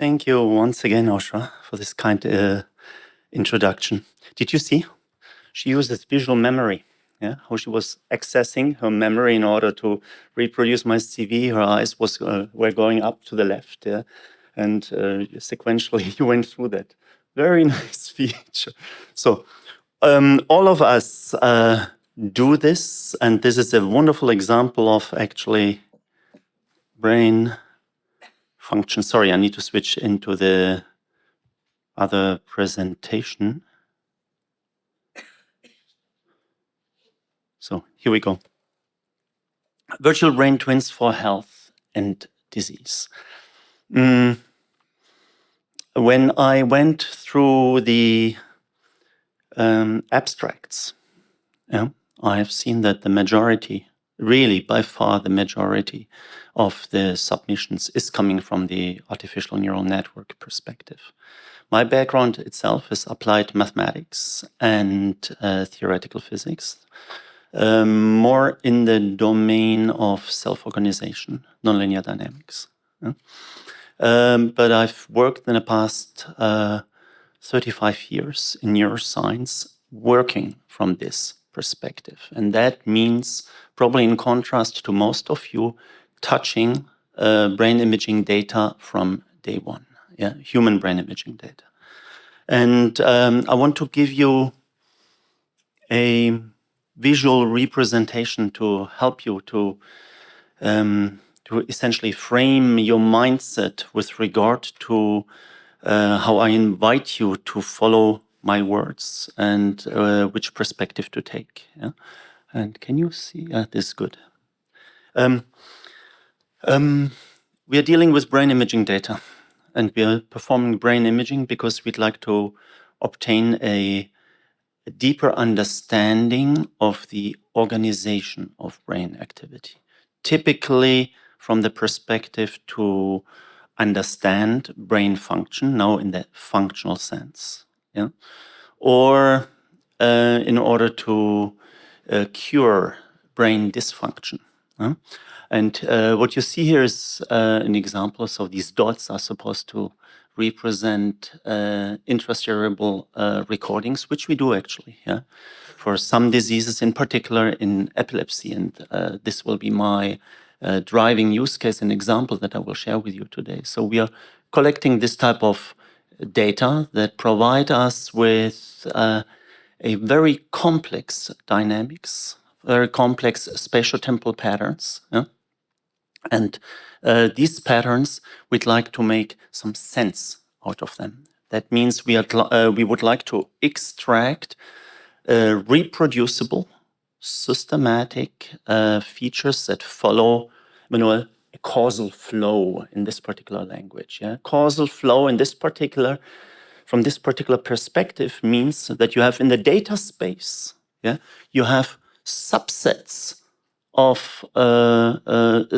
Thank you once again, Oshra, for this kind introduction. Did you see? She uses visual memory, yeah? How she was accessing her memory in order to reproduce my CV. Her eyes were going up to the left, yeah? And sequentially you went through that. Very nice feature. So all of us do this, and this is a wonderful example of actually brain function. Sorry, I need to switch into the other presentation. So here we go. Virtual brain twins for health and disease. When I went through the abstracts, yeah, I have seen that the majority, really by far the majority of the submissions is coming from the artificial neural network perspective. My background itself is applied mathematics and theoretical physics, more in the domain of self-organization, nonlinear dynamics. Yeah? But I've worked in the past 35 years in neuroscience working from this perspective. And that means, probably in contrast to most of you, touching brain imaging data from day one, yeah, human brain imaging data. And I want to give you a visual representation to help you to essentially frame your mindset with regard to how I invite you to follow my words and which perspective to take. Yeah? And can you see? This is good. We are dealing with brain imaging data, and we are performing brain imaging because we'd like to obtain a deeper understanding of the organization of brain activity, typically from the perspective to understand brain function, now in the functional sense, yeah? Or in order to cure brain dysfunction. Yeah? And what you see here is an example. So these dots are supposed to represent intracerebral recordings, which we do actually, yeah, for some diseases, in particular in epilepsy. And this will be my driving use case and example that I will share with you today. So we are collecting this type of data that provide us with a very complex dynamics, very complex spatiotemporal patterns. Yeah? And these patterns, we'd like to make some sense out of them. That means we would like to extract reproducible, systematic features that follow, a causal flow in this particular language. Yeah? Causal flow in this particular, from this particular perspective, means that you have in the data space, yeah, you have subsets of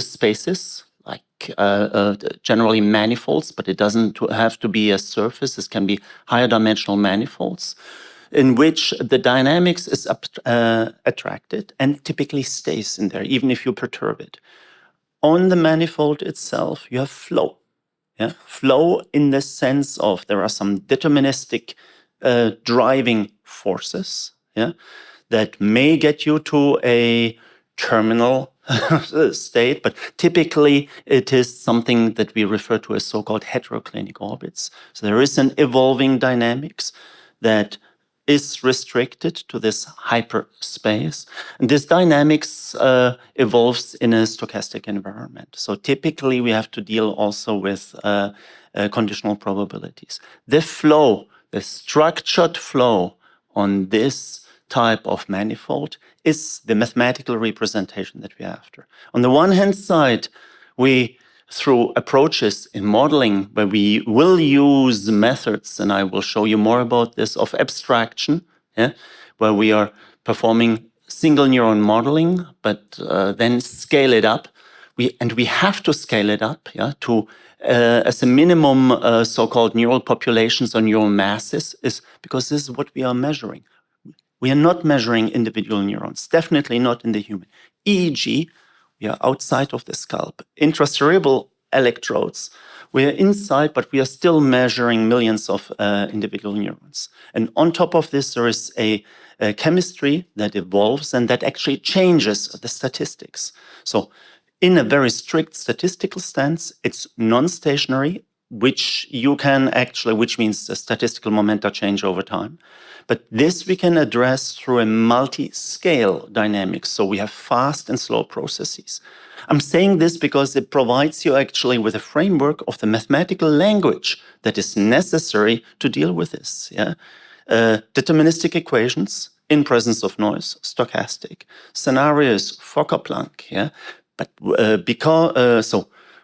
spaces, like generally manifolds, but it doesn't have to be a surface. This can be higher dimensional manifolds, in which the dynamics is attracted and typically stays in there, even if you perturb it. On the manifold itself, you have flow. Yeah? Flow in the sense of there are some deterministic driving forces, yeah, that may get you to a terminal state, but typically it is something that we refer to as so-called heteroclinic orbits. So there is an evolving dynamics that is restricted to this hyperspace. And this dynamics evolves in a stochastic environment. So typically we have to deal also with conditional probabilities. The flow, the structured flow on this type of manifold is the mathematical representation that we're after. On the one hand side, we, through approaches in modeling where we will use methods, and I will show you more about this, of abstraction, yeah, where we are performing single neuron modeling, but then scale it up. We have to scale it up, yeah, to as a minimum so-called neural populations or neural masses, is because this is what we are measuring. We are not measuring individual neurons, definitely not in the human. EEG, we are outside of the scalp. Intracerebral electrodes We are inside, but we are still measuring millions of individual neurons. And on top of this, there is a chemistry that evolves and that actually changes the statistics. So in a very strict statistical stance, it's non-stationary, which means the statistical momenta change over time. But this we can address through a multi-scale dynamics. So we have fast and slow processes. I'm saying this because it provides you actually with a framework of the mathematical language that is necessary to deal with this. Yeah? Deterministic equations in presence of noise, stochastic. Scenarios, Fokker-Planck. Yeah? But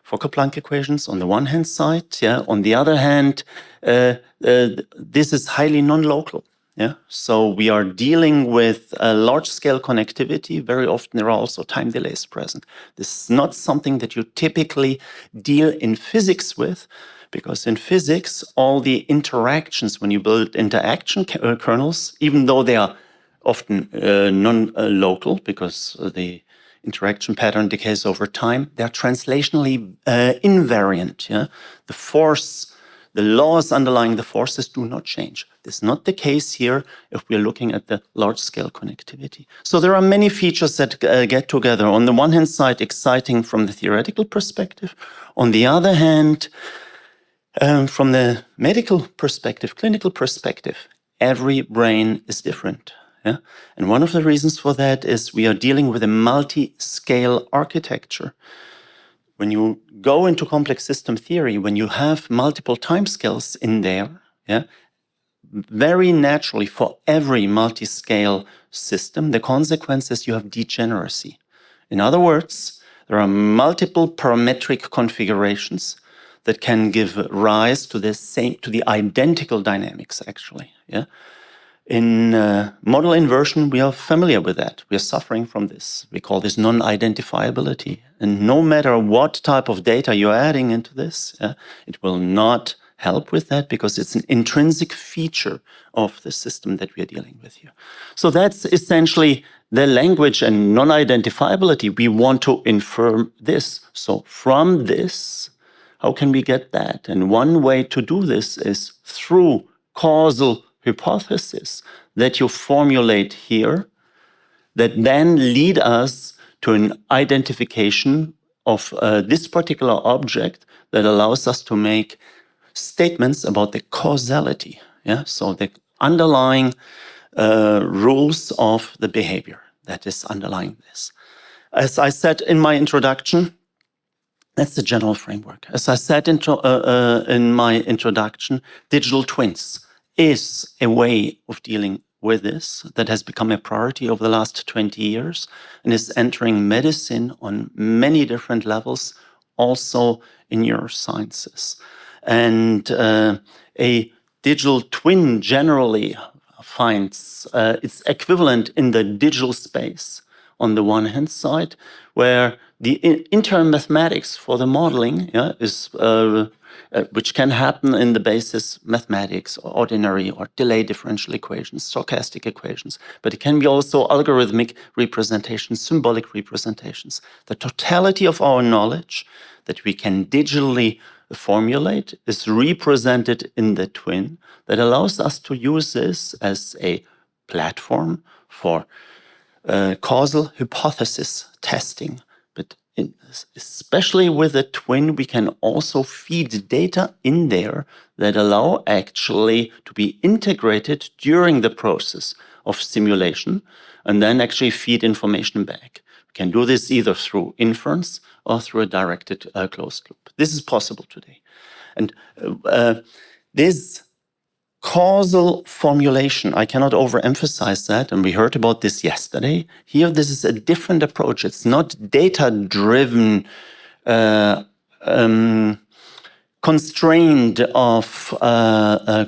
Fokker-Planck equations on the one hand side, yeah. On the other hand, this is highly non-local. Yeah. So we are dealing with large-scale connectivity. Very often there are also time delays present. This is not something that you typically deal in physics with, because in physics, all the interactions, when you build interaction kernels, even though they are often non-local, because the interaction pattern decays over time, they are translationally invariant. Yeah? The laws underlying the forces do not change. This is not the case here if we're looking at the large-scale connectivity. So there are many features that get together. On the one hand side, exciting from the theoretical perspective. On the other hand, from the medical perspective, clinical perspective, every brain is different. Yeah? And one of the reasons for that is we are dealing with a multi-scale architecture. When you go into complex system theory, when you have multiple timescales in there, yeah, very naturally for every multi-scale system, the consequence is you have degeneracy. In other words, there are multiple parametric configurations that can give rise to the identical dynamics, actually. Yeah. In model inversion, we are familiar with that. We are suffering from this. We call this non-identifiability. And no matter what type of data you're adding into this, it will not help with that because it's an intrinsic feature of the system that we are dealing with here. So that's essentially the language and non-identifiability. We want to infer this. So from this, how can we get that? And one way to do this is through causal hypothesis that you formulate here that then lead us to an identification of this particular object that allows us to make statements about the causality. Yeah? So the underlying rules of the behavior that is underlying this. As I said in my introduction, that's the general framework. As I said in my introduction, digital twins is a way of dealing with this that has become a priority over the last 20 years and is entering medicine on many different levels, also in neurosciences. And a digital twin generally finds its equivalent in the digital space on the one hand side, where the internal mathematics for the modeling is which can happen in the basis mathematics, or ordinary or delay differential equations, stochastic equations, but it can be also algorithmic representations, symbolic representations. The totality of our knowledge that we can digitally formulate is represented in the twin that allows us to use this as a platform for causal hypothesis testing. But especially with a twin, we can also feed data in there that allow actually to be integrated during the process of simulation and then actually feed information back. We can do this either through inference or through a directed closed loop. This is possible today. And this causal formulation, I cannot overemphasize that, and we heard about this yesterday. Here, this is a different approach. It's not data-driven, constrained of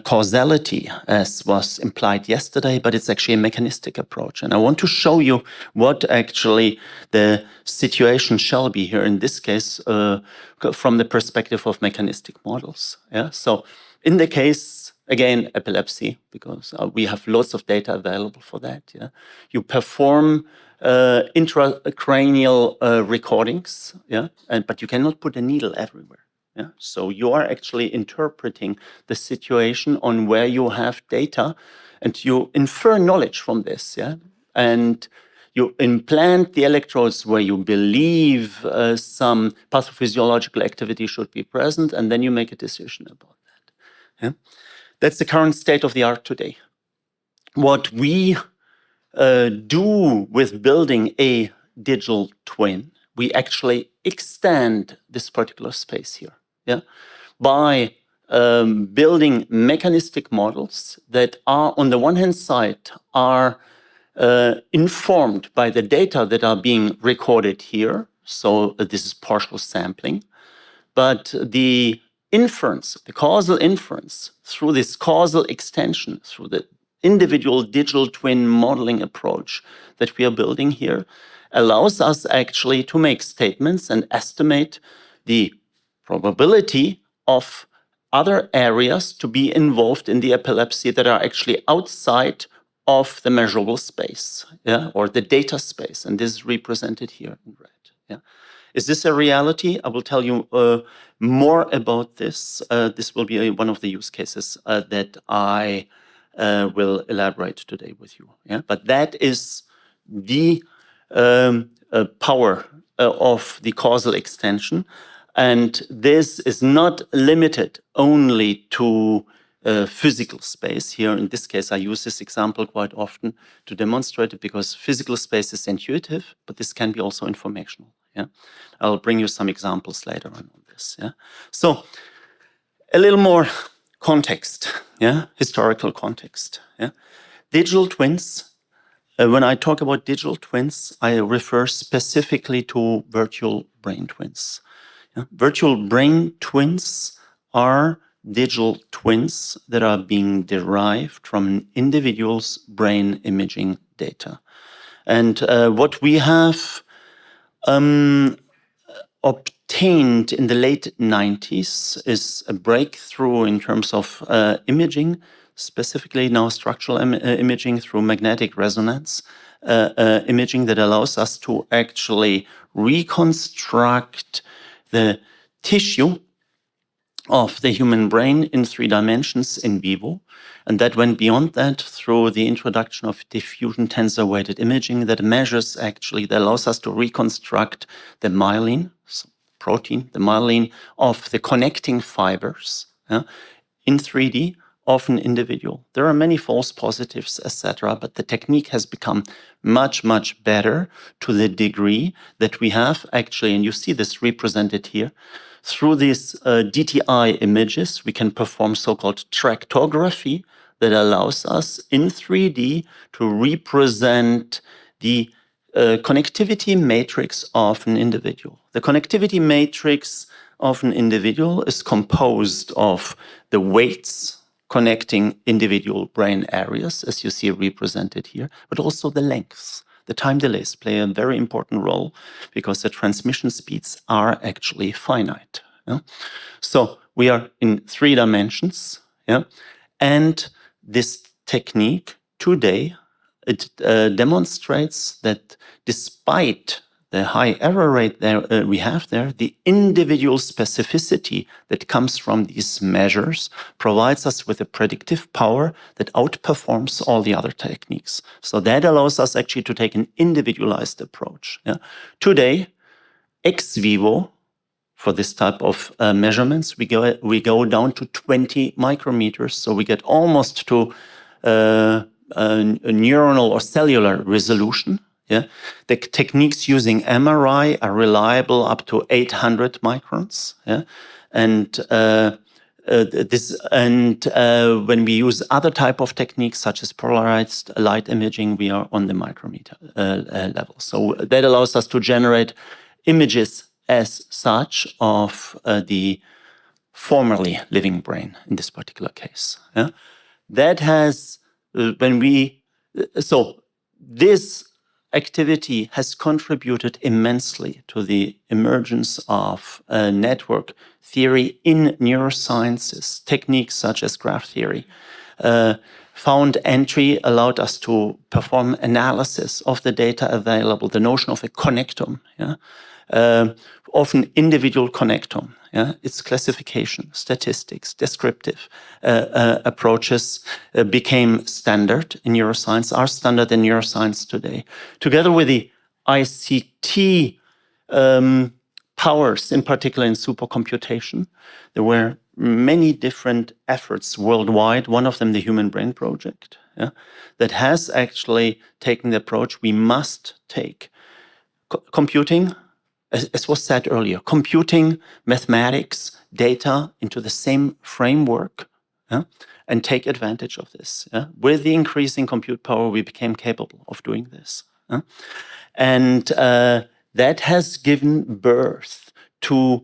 causality, as was implied yesterday, but it's actually a mechanistic approach. And I want to show you what actually the situation shall be here, in this case, from the perspective of mechanistic models. Yeah? So in the case, again, epilepsy, because we have lots of data available for that. Yeah? You perform intracranial recordings, yeah? But you cannot put a needle everywhere. Yeah? So you are actually interpreting the situation on where you have data, and you infer knowledge from this. Yeah? And you implant the electrodes where you believe some pathophysiological activity should be present, and then you make a decision about that. Yeah? That's the current state of the art today. What we do with building a digital twin, we actually extend this particular space here, yeah, by building mechanistic models that are, on the one hand side, are informed by the data that are being recorded here. So this is partial sampling, but the inference, the causal inference, through this causal extension, through the individual digital twin modeling approach that we are building here, allows us actually to make statements and estimate the probability of other areas to be involved in the epilepsy that are actually outside of the measurable space, yeah, or the data space. And this is represented here in red. Yeah. Is this a reality? I will tell you more about this. This will be one of the use cases that I will elaborate today with you. Yeah? But that is the power of the causal extension. And this is not limited only to physical space. Here, in this case, I use this example quite often to demonstrate it because physical space is intuitive, but this can be also informational. Yeah, I'll bring you some examples later on this. Yeah, so a little more context. Yeah, historical context. Yeah, digital twins. When I talk about digital twins, I refer specifically to virtual brain twins. Yeah? Virtual brain twins are digital twins that are being derived from an individual's brain imaging data. And what we have obtained in the late 90s is a breakthrough in terms of imaging, specifically now structural imaging through magnetic resonance imaging that allows us to actually reconstruct the tissue of the human brain in 3 dimensions in vivo. And that went beyond that through the introduction of diffusion tensor weighted imaging that measures actually, that allows us to reconstruct the myelin, so protein, the myelin of the connecting fibers in 3D, often individual. There are many false positives, etc., but the technique has become much, much better to the degree that we have actually, and you see this represented here, through these DTI images, we can perform so-called tractography that allows us in 3D to represent the connectivity matrix of an individual. The connectivity matrix of an individual is composed of the weights connecting individual brain areas, as you see represented here, but also the lengths. The time delays play a very important role because the transmission speeds are actually finite. Yeah? So we are in 3 dimensions, yeah? And this technique today, it demonstrates that despite the high error rate there we have there, the individual specificity that comes from these measures provides us with a predictive power that outperforms all the other techniques. So that allows us actually to take an individualized approach. Yeah? Today, ex vivo, for this type of measurements, we go down to 20 micrometers, so we get almost to a neuronal or cellular resolution. Yeah? The techniques using MRI are reliable up to 800 microns. Yeah? And when we use other type of techniques such as polarized light imaging, we are on the micrometer level. So that allows us to generate images as such of the formerly living brain in this particular case. Yeah? That has, this activity has contributed immensely to the emergence of network theory in neurosciences. Techniques such as graph theory. Found entry allowed us to perform analysis of the data available, the notion of a connectome, yeah? Often individual connectome. Yeah, its classification, statistics, descriptive approaches became standard in neuroscience, are standard in neuroscience today. Together with the ICT powers, in particular in supercomputation, there were many different efforts worldwide, one of them the Human Brain Project, yeah, that has actually taken the approach we must take. Computing, as was said earlier, computing, mathematics, data into the same framework, yeah, and take advantage of this. Yeah. With the increasing compute power, we became capable of doing this. Yeah. And that has given birth to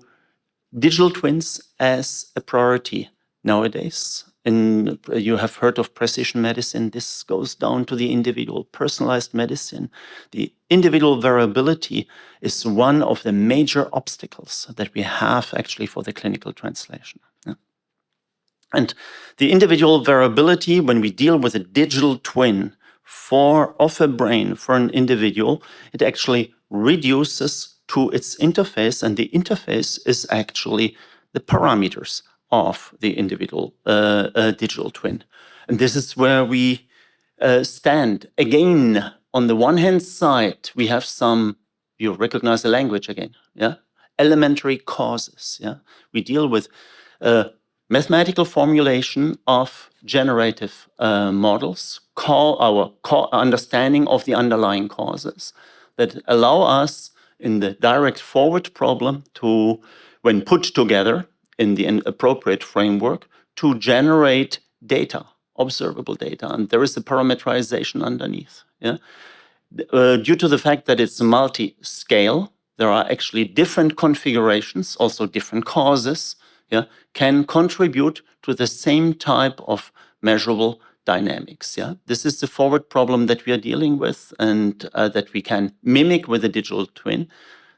digital twins as a priority nowadays. And you have heard of precision medicine. This goes down to the individual, personalized medicine. The individual variability is one of the major obstacles that we have actually for the clinical translation. Yeah. And the individual variability, when we deal with a digital twin of a brain for an individual, it actually reduces to its interface, and the interface is actually the parameters of the individual digital twin. And this is where we stand. Again, on the one hand side, we have some, you recognize the language again, yeah? Elementary causes, yeah? We deal with mathematical formulation of generative models, our understanding of the underlying causes that allow us in the direct forward problem to, when put together in the appropriate framework, to generate data, observable data. And there is a parameterization underneath. Yeah? Due to the fact that it's multi-scale, there are actually different configurations, also different causes, yeah, can contribute to the same type of measurable dynamics. Yeah, this is the forward problem that we are dealing with, and that we can mimic with a digital twin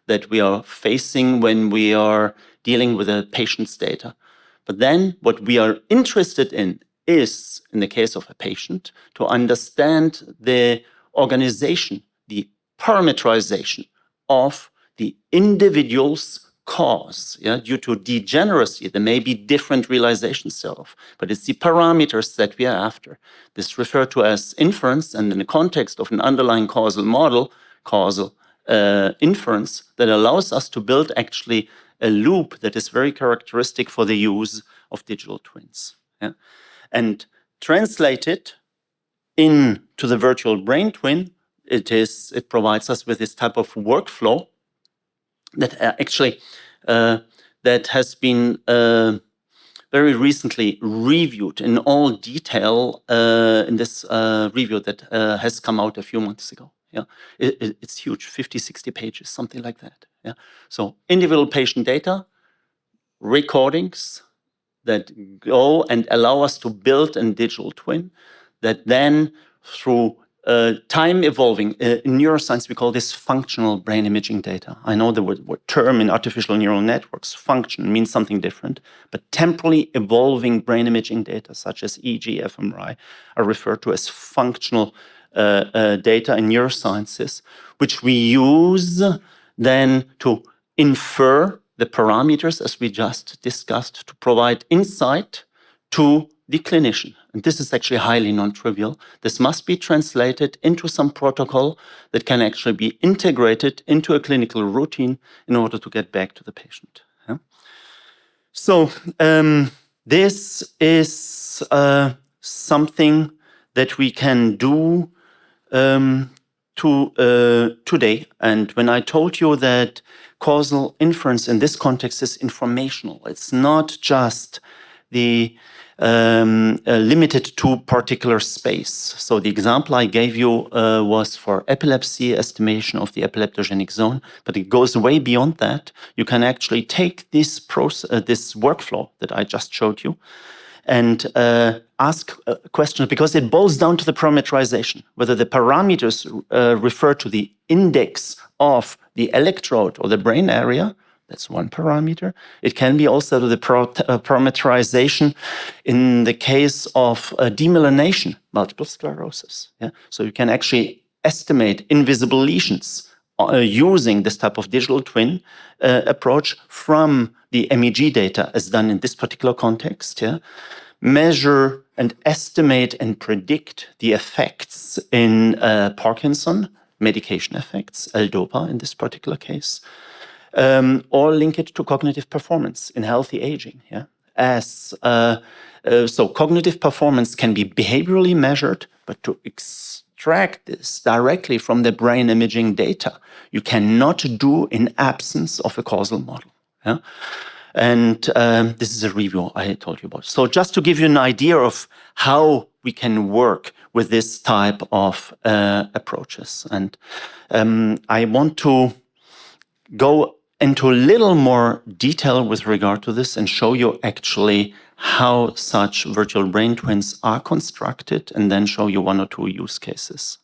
that we are facing when we are dealing with a patient's data. But then what we are interested in is, in the case of a patient, to understand the organization, the parameterization of the individual's cause. Yeah? Due to degeneracy, there may be different realizations thereof, but it's the parameters that we are after. This is referred to as inference, and in the context of an underlying causal model, causal inference, that allows us to build actually a loop that is very characteristic for the use of digital twins. Yeah? And translated into the virtual brain twin, it provides us with this type of workflow that actually that has been very recently reviewed in all detail in this review that has come out a few months ago. Yeah, it's huge, 50, 60 pages, something like that. Yeah, so individual patient data, recordings that go and allow us to build a digital twin that then through time evolving, in neuroscience we call this functional brain imaging data. I know the word term in artificial neural networks, function, means something different, but temporally evolving brain imaging data such as EEG, fMRI are referred to as functional data in neurosciences, which we use then to infer the parameters, as we just discussed, to provide insight to the clinician. And this is actually highly non-trivial. This must be translated into some protocol that can actually be integrated into a clinical routine in order to get back to the patient. Yeah? So this is something that we can do today. And when I told you that causal inference in this context is informational, it's not just the limited to particular space. So the example I gave you was for epilepsy, estimation of the epileptogenic zone, but it goes way beyond that. You can actually take this this workflow that I just showed you and ask questions, because it boils down to the parameterization, whether the parameters refer to the index of the electrode or the brain area. That's one parameter. It can be also the parameterization in the case of demyelination, multiple sclerosis. Yeah? So you can actually estimate invisible lesions using this type of digital twin approach from the MEG data as done in this particular context, measure and estimate and predict the effects in Parkinson, medication effects, L-DOPA in this particular case, or link it to cognitive performance in healthy aging. So cognitive performance can be behaviorally measured, but to extract this directly from the brain imaging data, you cannot do in absence of a causal model. And this is a review I told you about. So just to give you an idea of how we can work with this type of approaches. And I want to go into a little more detail with regard to this and show you actually how such virtual brain twins are constructed, and then show you one or two use cases.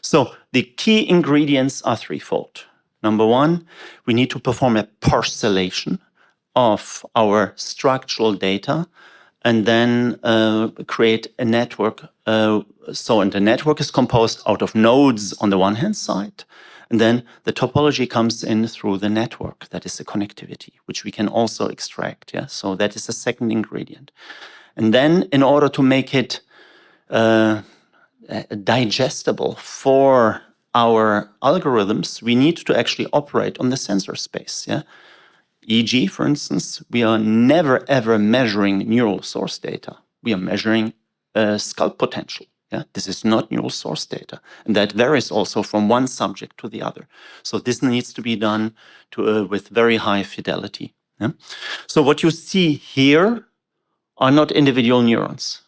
So the key ingredients are threefold. Number one, we need to perform a parcellation of our structural data and then create a network. And the network is composed out of nodes on the one hand side, and then the topology comes in through the network. That is the connectivity, which we can also extract. So that is the second ingredient. And then in order to make it digestible for our algorithms, we need to actually operate on the sensor space. E.g., for instance, we are never ever measuring neural source data. We are measuring scalp potential. This is not neural source data. And that varies also from one subject to the other. So this needs to be done with very high fidelity. So what you see here are not individual neurons.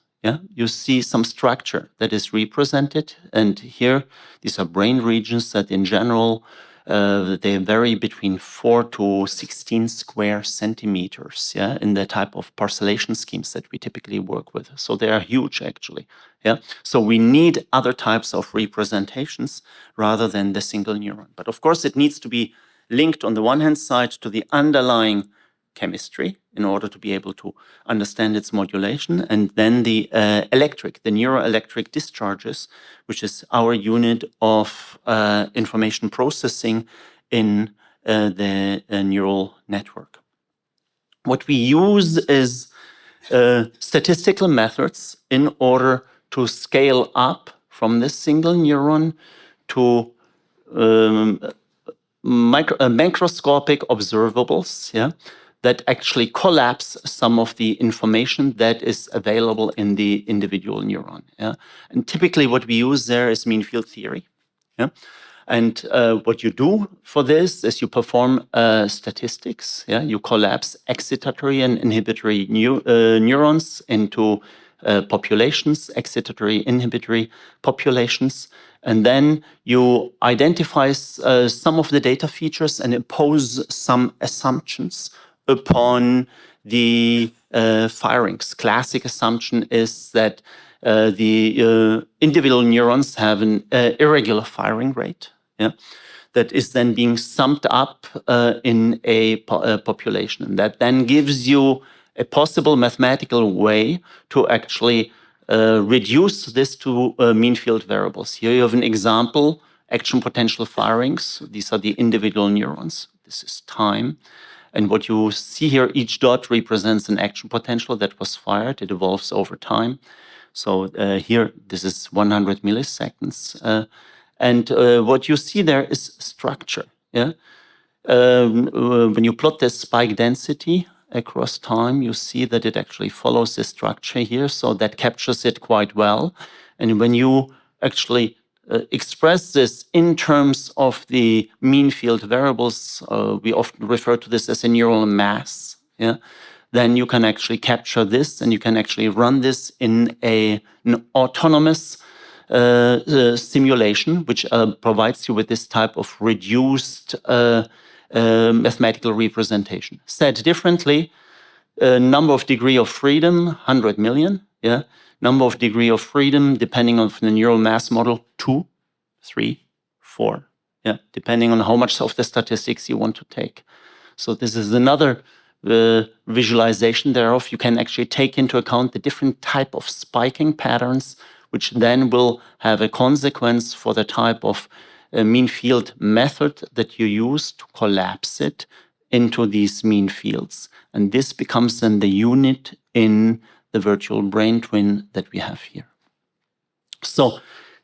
You see some structure that is represented. And here, these are brain regions that in general, they vary between 4 to 16 square centimeters in the type of parcellation schemes that we typically work with. So they are huge, actually. So we need other types of representations rather than the single neuron. But of course, it needs to be linked on the one hand side to the underlying chemistry in order to be able to understand its modulation, and then the neuroelectric discharges, which is our unit of information processing in the neural network. What we use is statistical methods in order to scale up from this single neuron to macroscopic observables, that actually collapse some of the information that is available in the individual neuron. And typically what we use there is mean field theory. And what you do for this is you perform statistics. You collapse excitatory and inhibitory neurons into populations, excitatory, inhibitory populations. And then you identify some of the data features and impose some assumptions upon the firings. Classic assumption is that the individual neurons have an irregular firing rate, that is then being summed up in a population. And that then gives you a possible mathematical way to actually reduce this to mean field variables. Here you have an example, action potential firings. These are the individual neurons. This is time. And what you see here, each dot represents an action potential that was fired. It evolves over time. So here, this is 100 milliseconds. And what you see there is structure. When you plot this spike density across time, you see that it actually follows the structure here. So that captures it quite well. And when you actually express this in terms of the mean field variables, we often refer to this as a neural mass, then you can actually capture this and you can actually run this in an autonomous simulation, which provides you with this type of reduced mathematical representation. Said differently, number of degree of freedom, 100 million, number of degree of freedom, depending on the neural mass model, 2, 3, 4, depending on how much of the statistics you want to take. So this is another visualization thereof. You can actually take into account the different type of spiking patterns, which then will have a consequence for the type of mean field method that you use to collapse it into these mean fields. And this becomes then the unit in the virtual brain twin that we have here. So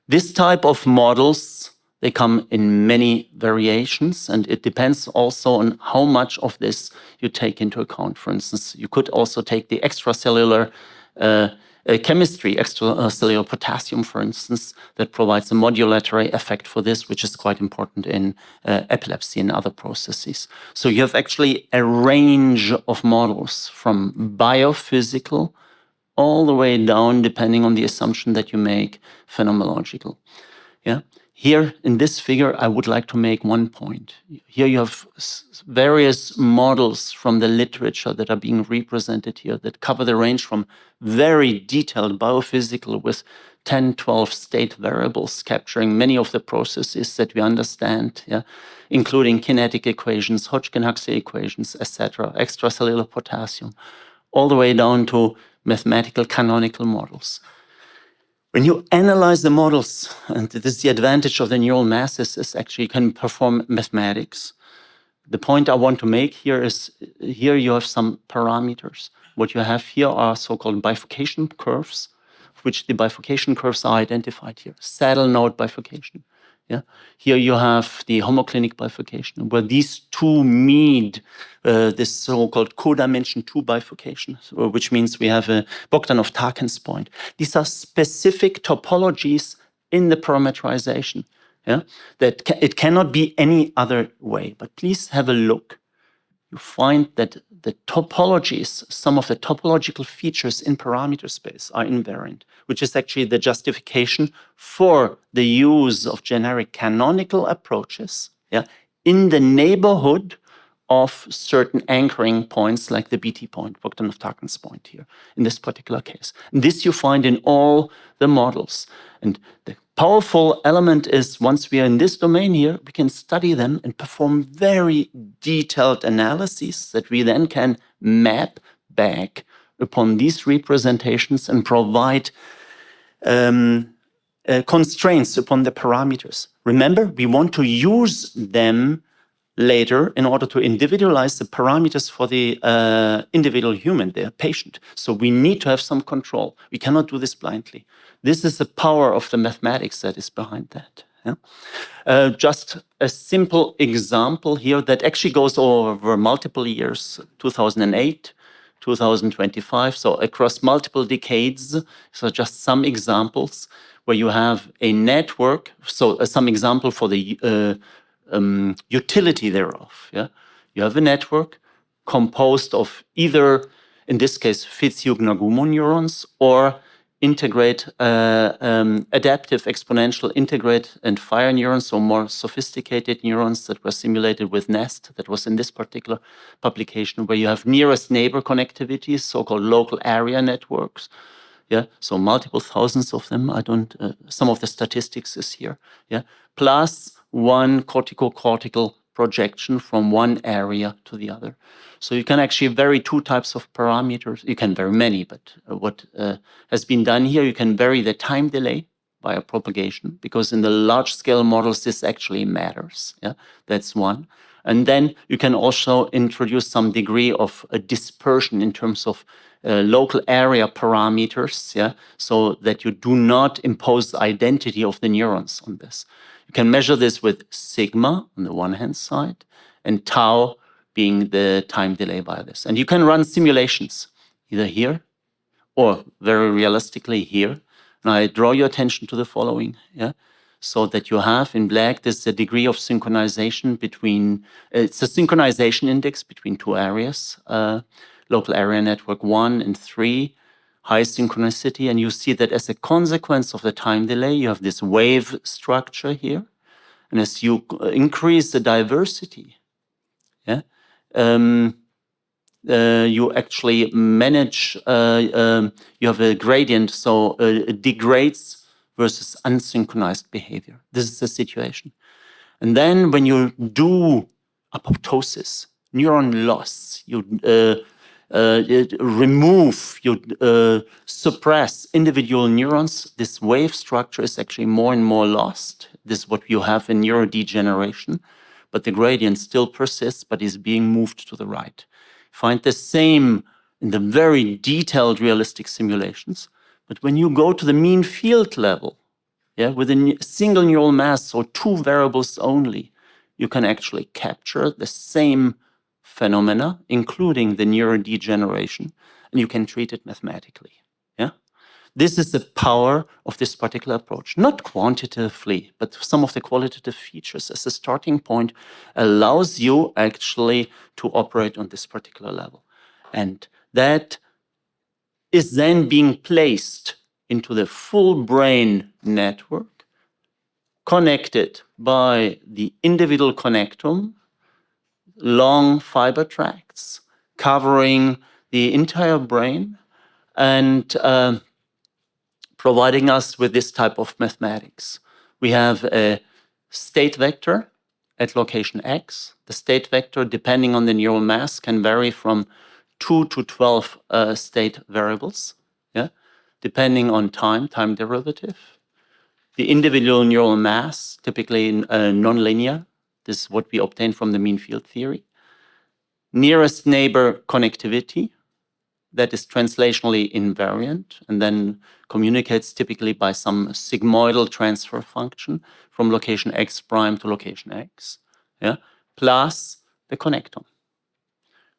this type of models, they come in many variations, and it depends also on how much of this you take into account. For instance, you could also take the extracellular chemistry, extracellular potassium, for instance, that provides a modulatory effect for this, which is quite important in epilepsy and other processes. So you have actually a range of models from biophysical all the way down, depending on the assumption that you make, phenomenological. Yeah. Here in this figure, I would like to make one point. Here you have various models from the literature that are being represented here that cover the range from very detailed biophysical with 10, 12 state variables capturing many of the processes that we understand, yeah, including kinetic equations, Hodgkin-Huxley equations, etc., extracellular potassium, all the way down to mathematical canonical models. When you analyze the models, and this is the advantage of the neural masses, is actually you can perform mathematics. The point I want to make here is, here you have some parameters. What you have here are so-called bifurcation curves, which the bifurcation curves are identified here. Saddle node bifurcation. Yeah. Here you have the homoclinic bifurcation, where these two meet this so-called codimension 2 bifurcation, which means we have a Bogdanov-Tarkins point. These are specific topologies in the parameterization. Yeah, that it cannot be any other way. But please have a look. You find that the topologies, some of the topological features in parameter space are invariant, which is actually the justification for the use of generic canonical approaches, yeah, in the neighborhood of certain anchoring points like the BT point, Bogdanov-Tarkins point here, in this particular case. And this you find in all the models. And the powerful element is, once we are in this domain here, we can study them and perform very detailed analyses that we then can map back upon these representations and provide constraints upon the parameters. Remember, we want to use them later in order to individualize the parameters for the individual human, the patient. So we need to have some control. We cannot do this blindly. This is the power of the mathematics that is behind that. Yeah? Just a simple example here that actually goes over multiple years, 2008, 2025, so across multiple decades. So just some examples where you have a network. So some example for the utility thereof. Yeah? You have a network composed of either, in this case, Fitzhugh-Nagumo neurons or integrate adaptive exponential integrate and fire neurons, so more sophisticated neurons that were simulated with NEST. That was in this particular publication, where you have nearest neighbor connectivities, so-called local area networks. Yeah, so multiple thousands of them. I don't. Some of the statistics is here. Yeah, plus one cortical projection from one area to the other. So you can actually vary two types of parameters. You can vary many, but what has been done here, you can vary the time delay by a propagation, because in the large-scale models, this actually matters. Yeah, that's one. And then you can also introduce some degree of dispersion in terms of local area parameters, yeah, so that you do not impose the identity of the neurons on this. You can measure this with sigma on the one hand side and tau being the time delay by this. And you can run simulations either here or very realistically here. And I draw your attention to the following, yeah, so that you have in black this the degree of synchronization between, it's a synchronization index between two areas, local area network 1 and 3, high synchronicity, and you see that as a consequence of the time delay, you have this wave structure here. And as you increase the diversity, yeah, you actually manage, you have a gradient, so it degrades versus unsynchronized behavior. This is the situation. And then when you do apoptosis, neuron loss, you remove, you suppress individual neurons, this wave structure is actually more and more lost. This is what you have in neurodegeneration, but the gradient still persists, but is being moved to the right. Find the same in the very detailed realistic simulations, but when you go to the mean field level, with a single neural mass, so 2 variables only, you can actually capture the same phenomena, including the neurodegeneration, and you can treat it mathematically. This is the power of this particular approach, not quantitatively, but some of the qualitative features as a starting point allows you actually to operate on this particular level. And that is then being placed into the full brain network, connected by the individual connectome, long fiber tracts covering the entire brain, and providing us with this type of mathematics. We have a state vector at location X. The state vector, depending on the neural mass, can vary from 2 to 12 state variables, depending on time derivative. The individual neural mass, typically nonlinear. This is what we obtain from the mean field theory. Nearest neighbor connectivity, that is translationally invariant and then communicates typically by some sigmoidal transfer function from location X prime to location X, plus the connectome,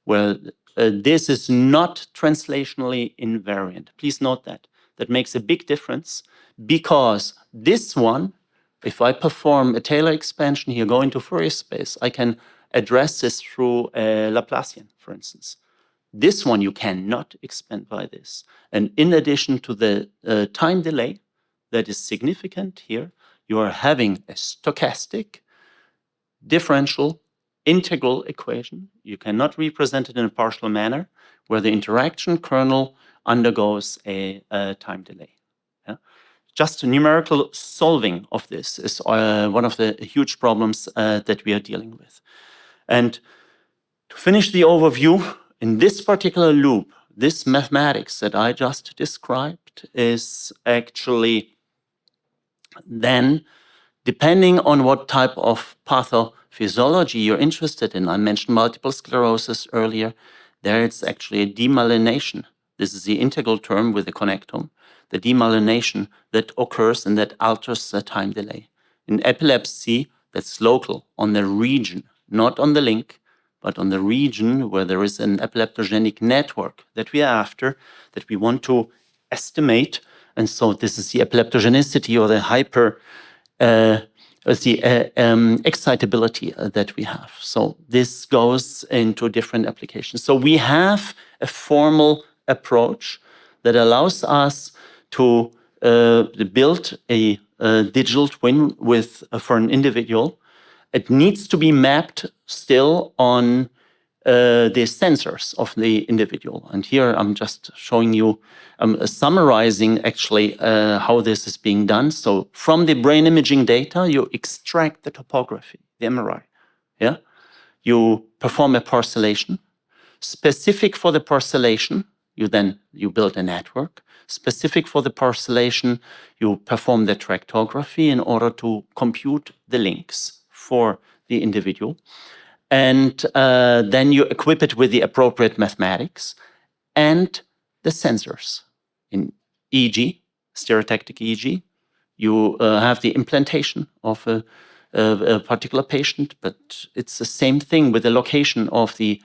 where this is not translationally invariant. Please note that. That makes a big difference because this one, if I perform a Taylor expansion here, go into Fourier space, I can address this through a Laplacian, for instance. This one you cannot expand by this. And in addition to the time delay that is significant here, you are having a stochastic differential integral equation. You cannot represent it in a partial manner where the interaction kernel undergoes a time delay. Just numerical solving of this is one of the huge problems that we are dealing with. And to finish the overview, in this particular loop, this mathematics that I just described is actually then, depending on what type of pathophysiology you're interested in, I mentioned multiple sclerosis earlier, there it's actually a demyelination. This is the integral term with the connectome, the demyelination that occurs and that alters the time delay. In epilepsy, that's local, on the region, not on the link, but on the region where there is an epileptogenic network that we are after, that we want to estimate. And so this is the epileptogenicity or the excitability that we have. So this goes into different applications. So we have a formal approach that allows us to build a digital twin for an individual. It needs to be mapped still on the sensors of the individual. And here I'm just showing you, summarizing actually how this is being done. So from the brain imaging data, you extract the topography, the MRI. You perform a parcellation. Specific for the parcellation, you build a network. Specific for the parcellation, you perform the tractography in order to compute the links for the individual. And then you equip it with the appropriate mathematics and the sensors. In EEG, stereotactic EEG, you have the implantation of a particular patient, but it's the same thing with the location of the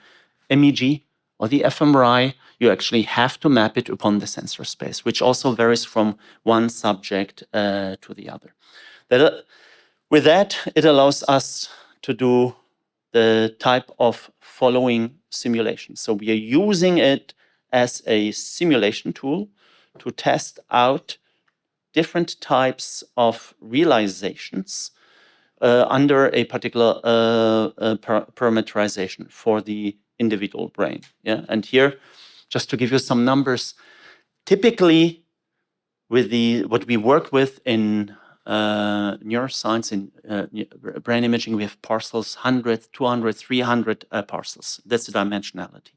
MEG or the fMRI. You actually have to map it upon the sensor space, which also varies from one subject to the other. With that, it allows us to do the type of following simulation. So we are using it as a simulation tool to test out different types of realizations under a particular parameterization for the individual brain. And here, just to give you some numbers, typically with what we work with in neuroscience, in brain imaging, we have parcels, 100, 200, 300 parcels. That's the dimensionality.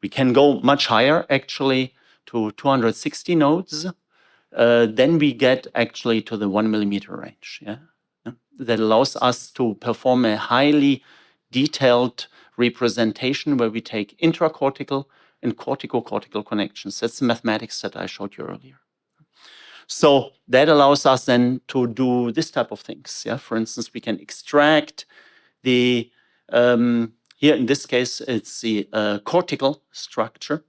We can go much higher, actually, to 260 nodes. Then we get actually to the 1 millimeter range. that allows us to perform a highly detailed representation where we take intracortical and cortical-cortical connections. That's the mathematics that I showed you earlier. So that allows us then to do this type of things. Yeah, for instance, we can extract the here in this case it's the cortical structure.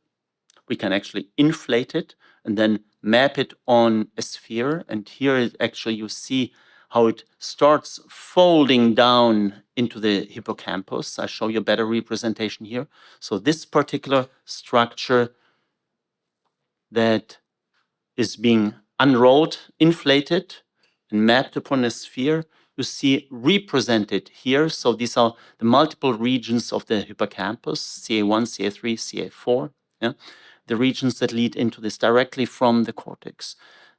We can actually inflate it and then map it on a sphere. And here actually you see how it starts folding down into the hippocampus. I show you a better representation here. So this particular structure that is being unrolled, inflated, and mapped upon a sphere, you see represented here. So these are the multiple regions of the hippocampus, CA1, CA3, CA4, yeah? The regions that lead into this directly from the cortex.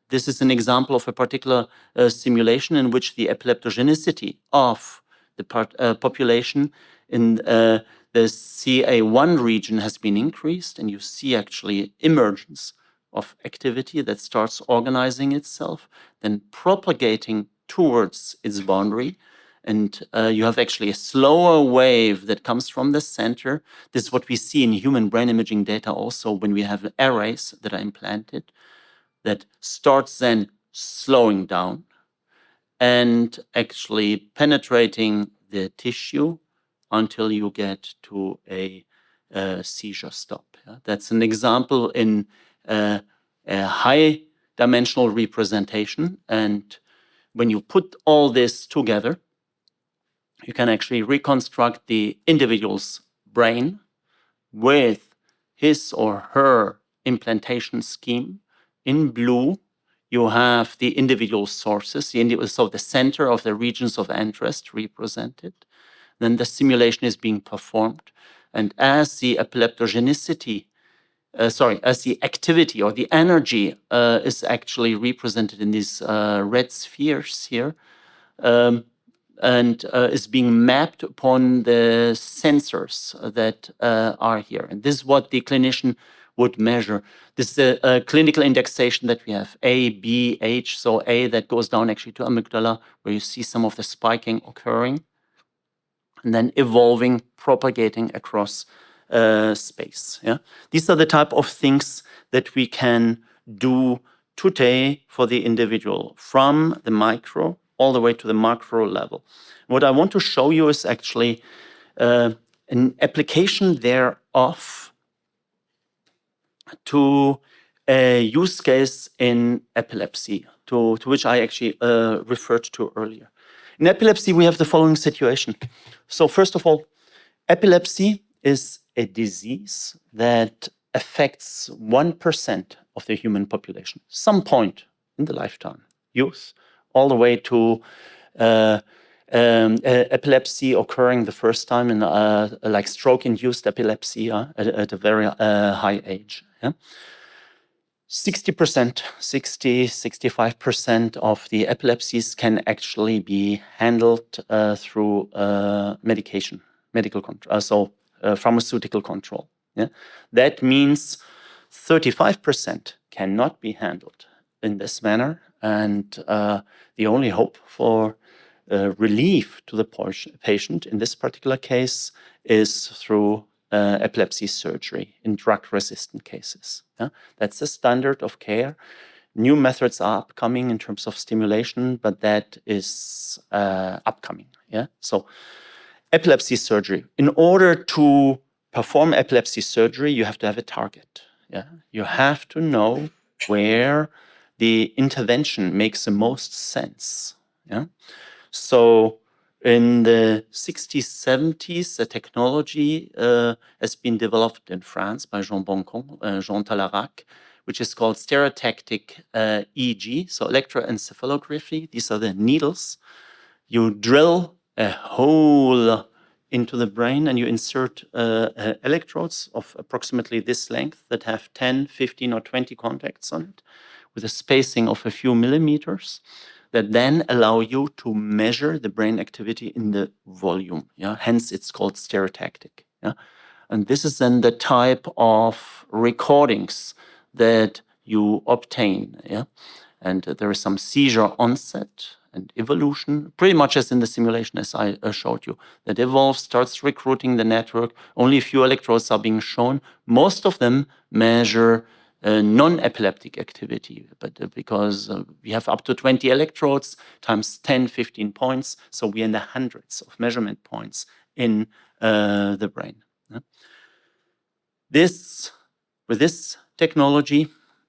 This is an example of a particular simulation in which the epileptogenicity of the population in the CA1 region has been increased, and you see actually emergence of activity that starts organizing itself, then propagating towards its boundary. And you have actually a slower wave that comes from the center. This is what we see in human brain imaging data also when we have arrays that are implanted that starts then slowing down and actually penetrating the tissue until you get to a seizure stop. Yeah? That's an example in a high dimensional representation. And when you put all this together, you can actually reconstruct the individual's brain with his or her implantation scheme. In blue, you have the individual sources, so the center of the regions of interest represented. Then the simulation is being performed. And as the epileptogenicity, as the activity or the energy is actually represented in these red spheres here, and is being mapped upon the sensors that are here. And this is what the clinician would measure. This is a clinical indexation that we have, A, B, H. So A that goes down actually to amygdala, where you see some of the spiking occurring, and then evolving, propagating across space. Yeah? These are the type of things that we can do today for the individual, from the micro all the way to the macro level. What I want to show you is actually an application thereof to a use case in epilepsy, to which I actually referred to earlier. In epilepsy, we have the following situation. So first of all, epilepsy is a disease that affects 1% of the human population, some point in the lifetime, youth, all the way to epilepsy occurring the first time in like stroke-induced epilepsy at a very high age. Yeah? 60%, 65% of the epilepsies can actually be handled through medical control, pharmaceutical control. Yeah? That means 35% cannot be handled in this manner, and the only hope for relief to the patient in this particular case is through epilepsy surgery in drug-resistant cases. Yeah? That's the standard of care. New methods are upcoming in terms of stimulation, but that is upcoming. Yeah? So epilepsy surgery. In order to perform epilepsy surgery, you have to have a target. Yeah? You have to know where the intervention makes the most sense. Yeah? So in the 60s, 70s, the technology has been developed in France by Jean Talarac, which is called stereotactic EEG, so electroencephalography. These are the needles. You drill a hole into the brain and you insert electrodes of approximately this length that have 10, 15, or 20 contacts on it, with a spacing of a few millimeters, that then allow you to measure the brain activity in the volume. Yeah? Hence, it's called stereotactic. Yeah? And this is then the type of recordings that you obtain. Yeah? And there is some seizure onset and evolution, pretty much as in the simulation as I showed you, that evolves, starts recruiting the network. Only a few electrodes are being shown. Most of them measure non-epileptic activity, but because we have up to 20 electrodes times 10, 15 points, so we're in the hundreds of measurement points in the brain. With this technology,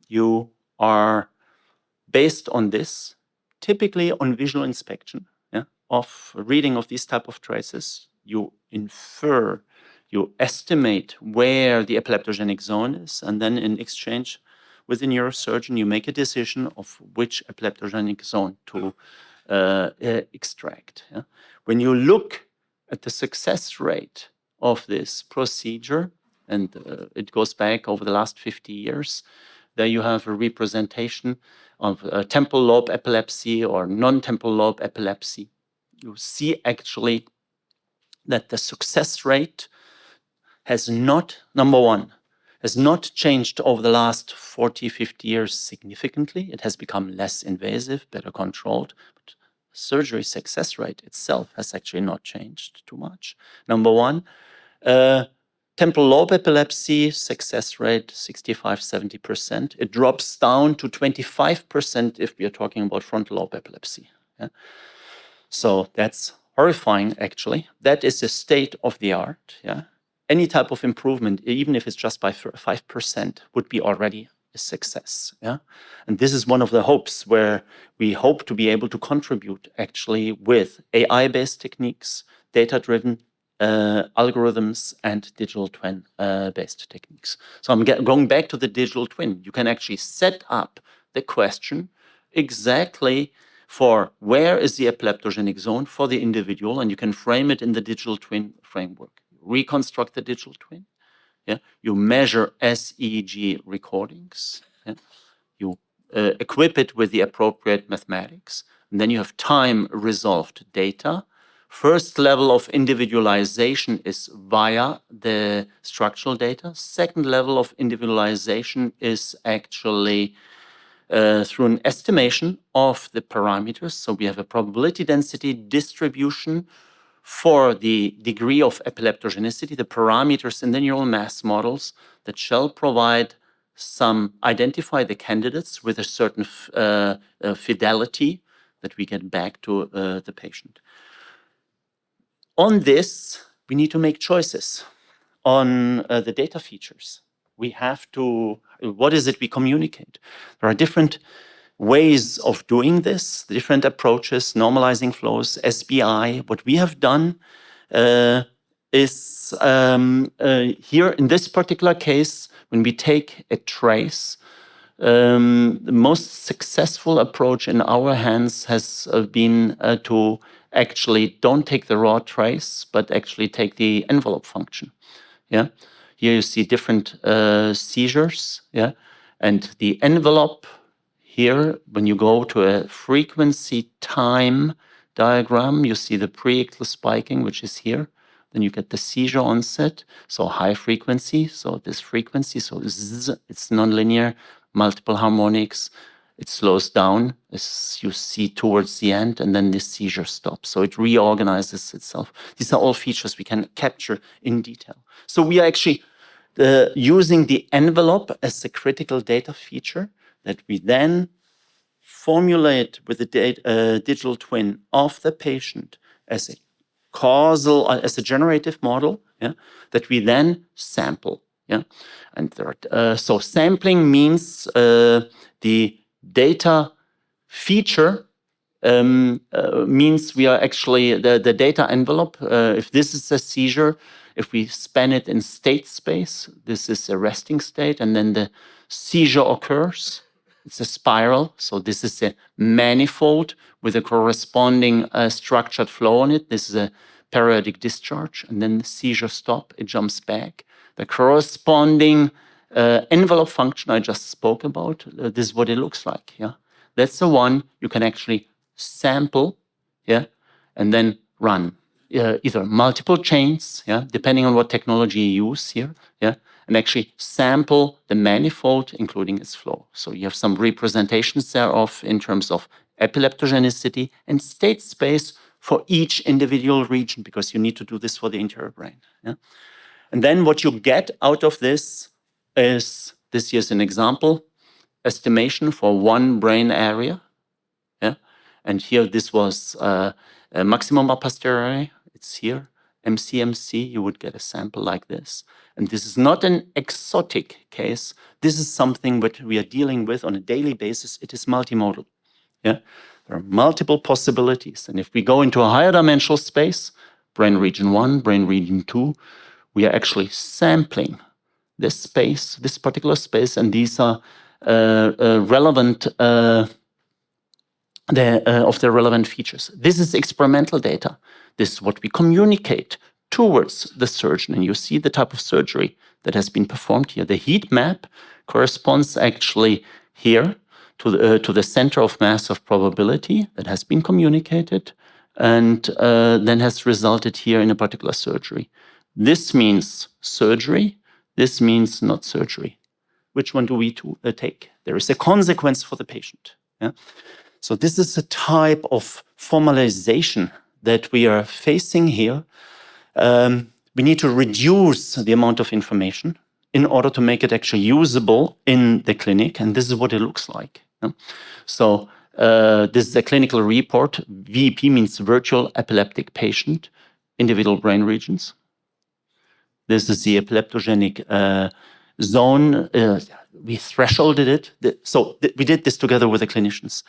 you are based on this, typically on visual inspection of reading of these type of traces. You infer, you estimate where the epileptogenic zone is, and then in exchange with the neurosurgeon, you make a decision of which epileptogenic zone to extract. When you look at the success rate of this procedure, and it goes back over the last 50 years, there you have a representation of temporal lobe epilepsy or non-temporal lobe epilepsy. You see actually that the success rate has not, number one, has not changed over the last 40, 50 years significantly. It has become less invasive, better controlled. But surgery success rate itself has actually not changed too much. Number one, temporal lobe epilepsy success rate 65–70%. It drops down to 25% if we are talking about frontal lobe epilepsy. So that's horrifying, actually. That is the state of the art. Any type of improvement, even if it's just by 5%, would be already a success. And this is one of the hopes where we hope to be able to contribute actually with AI-based techniques, data-driven algorithms, and digital twin based techniques. So I'm going back to the digital twin. You can actually set up the question exactly for where is the epileptogenic zone for the individual, and you can frame it in the digital twin framework. Reconstruct the digital twin. You measure SEEG recordings. You equip it with the appropriate mathematics, and then you have time-resolved data. First level of individualization is via the structural data. Second level of individualization is actually through an estimation of the parameters. So we have a probability density distribution for the degree of epileptogenicity, the parameters in the neural mass models that shall provide identify the candidates with a certain fidelity that we get back to the patient. On this, we need to make choices on the data features. We have to, what is it we communicate? There are different ways of doing this, different approaches, normalizing flows, SBI. What we have done is here in this particular case, when we take a trace, the most successful approach in our hands has been to actually don't take the raw trace, but actually take the envelope function. Here you see different seizures. And the envelope here, when you go to a frequency time diagram, you see the pre-ictal spiking, which is here. Then you get the seizure onset, so high frequency. So this frequency, so zzz, it's nonlinear, multiple harmonics. It slows down as you see towards the end, and then the seizure stops. So it reorganizes itself. These are all features we can capture in detail. So we are actually using the envelope as the critical data feature that we then formulate with the digital twin of the patient as a causal, as a generative model, that we then sample. And there are, so sampling means the data feature means we are actually the data envelope. If this is a seizure, if we span it in state space, this is a resting state, and then the seizure occurs. It's a spiral, so this is a manifold with a corresponding structured flow on it. This is a periodic discharge, and then the seizure stop, it jumps back. The corresponding envelope function I just spoke about, this is what it looks like. That's the one you can actually sample, and then run either multiple chains, depending on what technology you use here, and actually sample the manifold, including its flow. So you have some representations thereof in terms of epileptogenicity, and state space for each individual region, because you need to do this for the entire brain. Yeah? And then what you get out of this is, this here's an example, estimation for one brain area. Yeah? And here this was a maximum a posteriori, it's here, MCMC, you would get a sample like this. And this is not an exotic case. This is something that we are dealing with on a daily basis. It is multimodal. Yeah? There are multiple possibilities. And if we go into a higher dimensional space, brain region 1, brain region 2, we are actually sampling this space, this particular space, and these are relevant of the relevant features. This is experimental data. This is what we communicate towards the surgeon. And you see the type of surgery that has been performed here. The heat map corresponds actually here to the center of mass of probability that has been communicated and then has resulted here in a particular surgery. This means surgery. This means not surgery. Which one do we take? There is a consequence for the patient. Yeah? So this is a type of formalization that we are facing here. We need to reduce the amount of information in order to make it actually usable in the clinic, and this is what it looks like. Yeah? So this is a clinical report. VEP means virtual epileptic patient, individual brain regions. This is the epileptogenic zone. We thresholded it. We did this together with the clinicians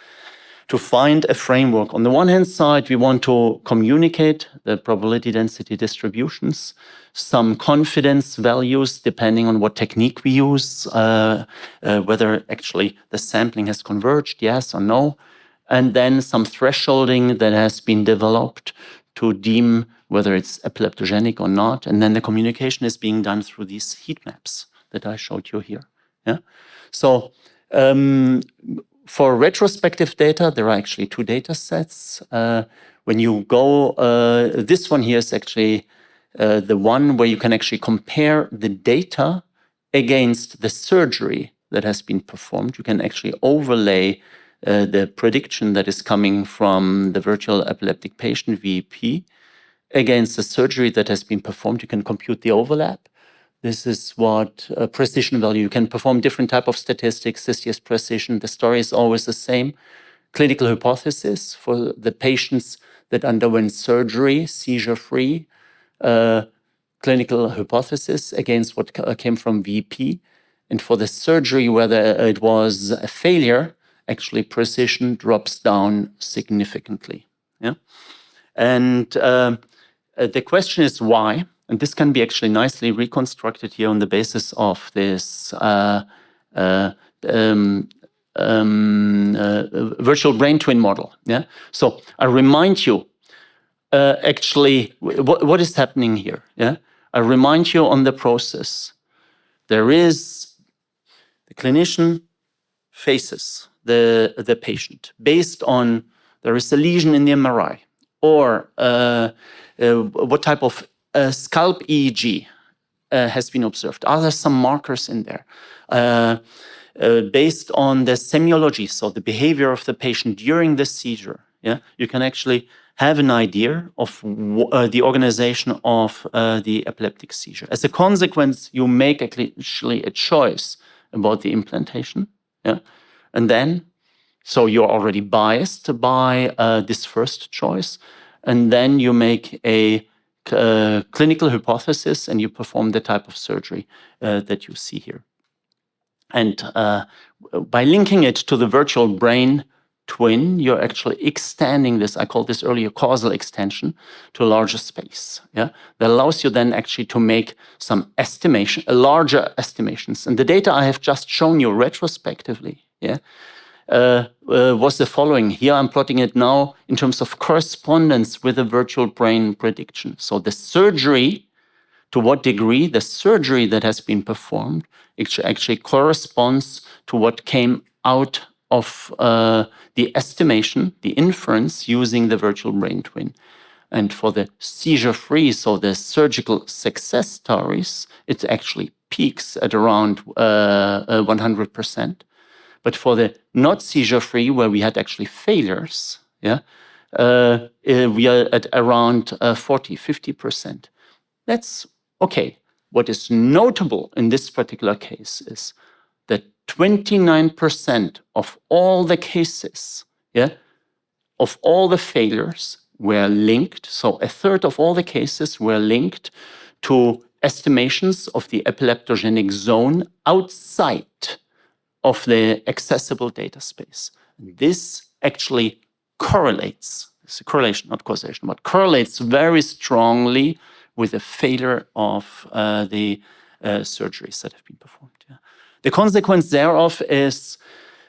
to find a framework. On the one hand side, we want to communicate the probability density distributions, some confidence values depending on what technique we use, whether actually the sampling has converged, yes or no, and then some thresholding that has been developed to deem whether it's epileptogenic or not, and then the communication is being done through these heat maps that I showed you here. Yeah. So for retrospective data, there are actually two data sets. When you go, this one here is actually the one where you can actually compare the data against the surgery that has been performed. You can actually overlay the prediction that is coming from the virtual epileptic patient, VEP, against the surgery that has been performed. You can compute the overlap. This is what precision value. You can perform different type of statistics. This is precision. The story is always the same. Clinical hypothesis for the patients that underwent surgery, seizure-free. Clinical hypothesis against what came from VEP. And for the surgery, whether it was a failure, actually precision drops down significantly. Yeah? And the question is why? And this can be actually nicely reconstructed here on the basis of this virtual brain twin model. Yeah. So I remind you, actually, what is happening here? Yeah. I remind you on the process. There is the clinician faces the patient based on there is a lesion in the MRI or what type of scalp EEG has been observed. Are there some markers in there? Based on the semiology, so the behavior of the patient during the seizure, yeah, you can actually have an idea of the organization of the epileptic seizure. As a consequence, you make actually a choice about the implantation, yeah, and then, so you're already biased by this first choice, and then you make a clinical hypothesis and you perform the type of surgery that you see here. And by linking it to the virtual brain twin, you're actually extending this, I called this earlier causal extension, to a larger space. Yeah? That allows you then actually to make some estimation, larger estimations. And the data I have just shown you retrospectively, yeah, was the following. Here I'm plotting it now in terms of correspondence with the virtual brain prediction. So the surgery, to what degree the surgery that has been performed actually corresponds to what came out of the estimation, the inference using the virtual brain twin. And for the seizure-free, so the surgical success stories, it actually peaks at around 100%. But for the not seizure-free, where we had actually failures, we are at around 40–50%. That's okay. What is notable in this particular case is that 29% of all the cases, of all the failures were linked. So a third of all the cases were linked to estimations of the epileptogenic zone outside of the accessible data space. This actually correlates, it's a correlation, not causation, but correlates very strongly with the failure of the surgeries that have been performed. The consequence thereof is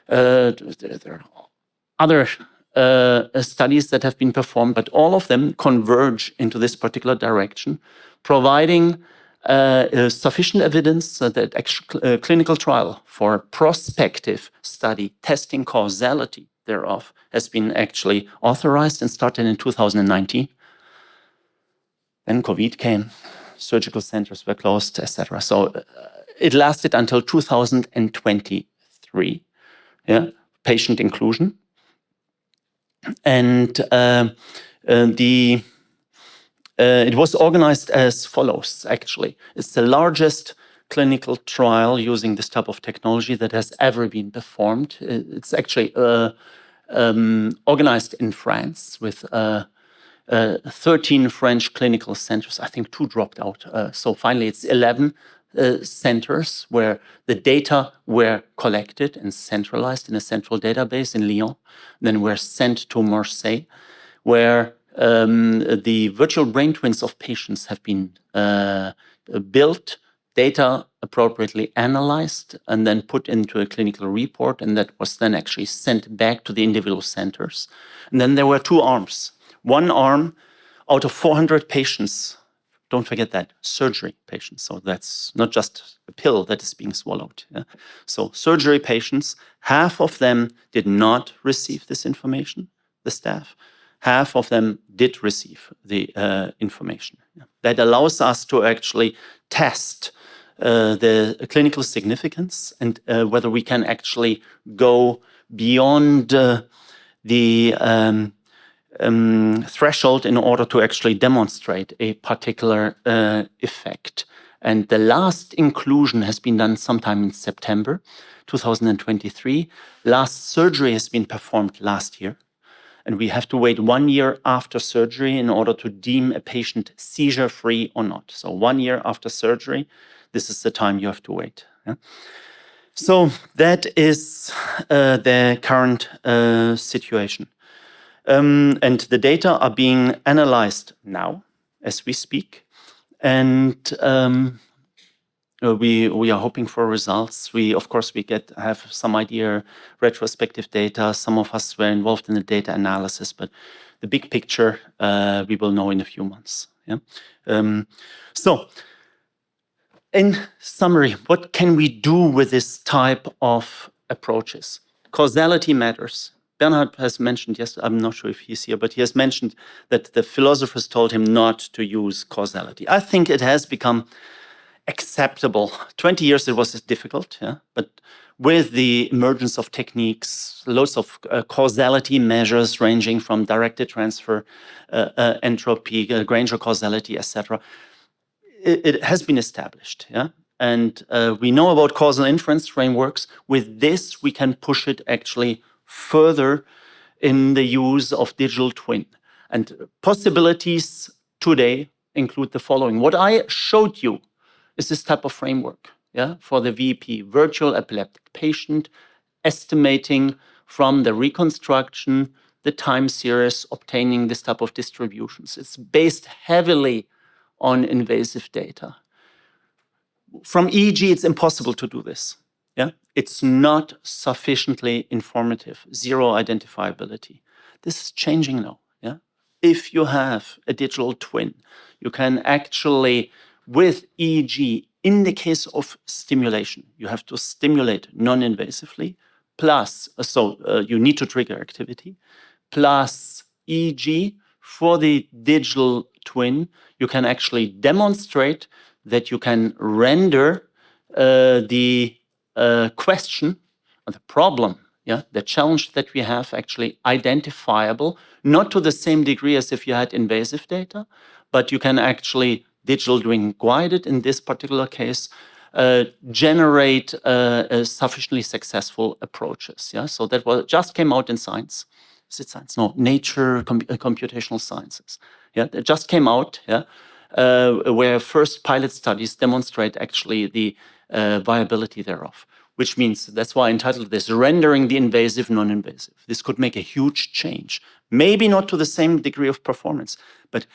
there are other studies that have been performed, but all of them converge into this particular direction, providing sufficient evidence that a clinical trial for prospective study testing causality thereof has been actually authorized and started in 2019. Then COVID came, surgical centers were closed, etc. So it lasted until 2023, patient inclusion. And it was organized as follows, actually. It's the largest clinical trial using this type of technology that has ever been performed. It's actually organized in France with 13 French clinical centers. I think 2 dropped out. So finally, it's 11 centers where the data were collected and centralized in a central database in Lyon, then were sent to Marseille, where the virtual brain twins of patients have been built, data appropriately analyzed, and then put into a clinical report, and that was then actually sent back to the individual centers. And then there were 2 arms. One arm out of 400 patients, don't forget that, surgery patients. So that's not just a pill that is being swallowed. So surgery patients, half of them did not receive this information, the staff. Half of them did receive the information. That allows us to actually test the clinical significance and whether we can actually go beyond the threshold in order to actually demonstrate a particular effect. And the last inclusion has been done sometime in September 2023. Last surgery has been performed last year. And we have to wait 1 year after surgery in order to deem a patient seizure-free or not. So 1 year after surgery, this is the time you have to wait. So that is the current situation. And the data are being analyzed now as we speak. And we are hoping for results. Of course, have some idea, retrospective data. Some of us were involved in the data analysis, but the big picture we will know in a few months. So, in summary, what can we do with this type of approaches? Causality matters. Bernhard has mentioned, yes, I'm not sure if he's here, but he has mentioned that the philosophers told him not to use causality. I think it has become acceptable. 20 years it was difficult, but with the emergence of techniques, lots of causality measures ranging from directed transfer, entropy, Granger causality, etc., it has been established. And we know about causal inference frameworks. With this, we can push it actually further in the use of digital twin. And possibilities today include the following. What I showed you is this type of framework, for the VEP, virtual epileptic patient, estimating from the reconstruction, the time series, obtaining this type of distributions. It's based heavily on invasive data. From EEG, it's impossible to do this. It's not sufficiently informative, zero identifiability. This is changing now. If you have a digital twin, you can actually, with EEG, in the case of stimulation, you have to stimulate non-invasively, plus, you need to trigger activity, plus EEG for the digital twin, you can actually demonstrate that you can render the question the problem, the challenge that we have actually identifiable, not to the same degree as if you had invasive data, but you can actually, digital twin guided in this particular case, generate sufficiently successful approaches. So that just came out in Science. Is it Science? No, Nature, Computational Sciences. It just came out. Where first pilot studies demonstrate actually the viability thereof, which means that's why I entitled this Rendering the Invasive Non-Invasive. This could make a huge change, maybe not to the same degree of performance, but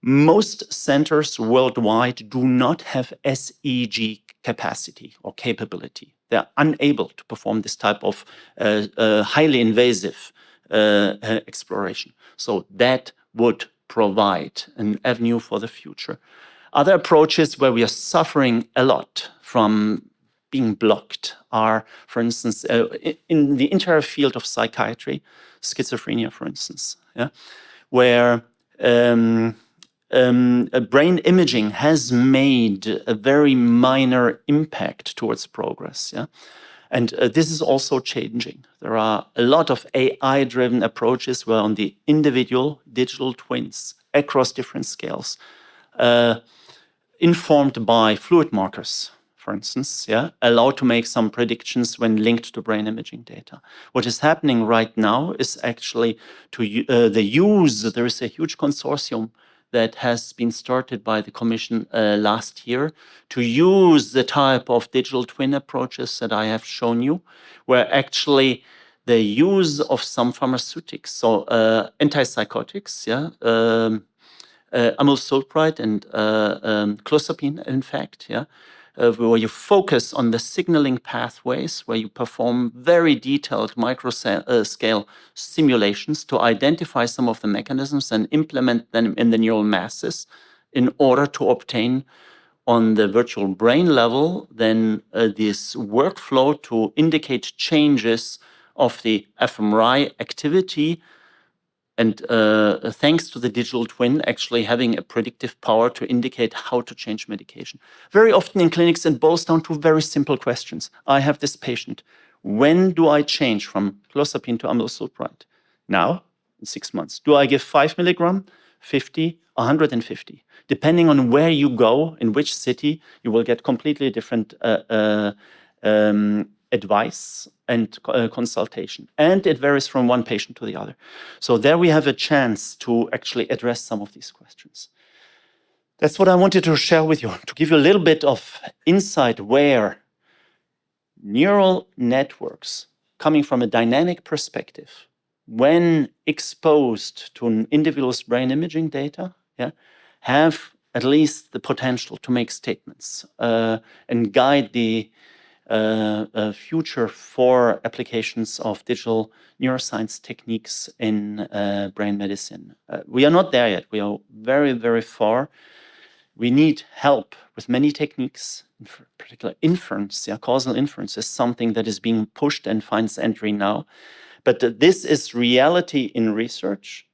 most centers worldwide do not have SEG capacity or capability. They're unable to perform this type of highly invasive exploration. So that would provide an avenue for the future. Other approaches where we are suffering a lot from being blocked are, for instance, in the entire field of psychiatry, schizophrenia, for instance, where brain imaging has made a very minor impact towards progress. And this is also changing. There are a lot of AI-driven approaches where on the individual digital twins across different scales, informed by fluid markers, for instance, allowed to make some predictions when linked to brain imaging data. What is happening right now is actually the use, there is a huge consortium that has been started by the Commission last year to use the type of digital twin approaches that I have shown you, where actually the use of some pharmaceutics, so antipsychotics, amylsulpride and clozapine, in fact, where you focus on the signaling pathways, where you perform very detailed micro-scale simulations to identify some of the mechanisms and implement them in the neural masses in order to obtain on the virtual brain level then this workflow to indicate changes of the fMRI activity. And thanks to the digital twin actually having a predictive power to indicate how to change medication. Very often in clinics, it boils down to very simple questions. I have this patient. When do I change from clozapine to amylsulpride? Now, in 6 months. Do I give 5 milligram, 50, 150? Depending on where you go, in which city, you will get completely different advice and consultation. And it varies from one patient to the other. So there we have a chance to actually address some of these questions. That's what I wanted to share with you, to give you a little bit of insight where neural networks coming from a dynamic perspective, when exposed to an individual's brain imaging data, have at least the potential to make statements and guide the future for applications of digital neuroscience techniques in brain medicine. We are not there yet. We are very, very far. We need help with many techniques, in particular inference. Causal inference is something that is being pushed and finds entry now. But this is reality in research.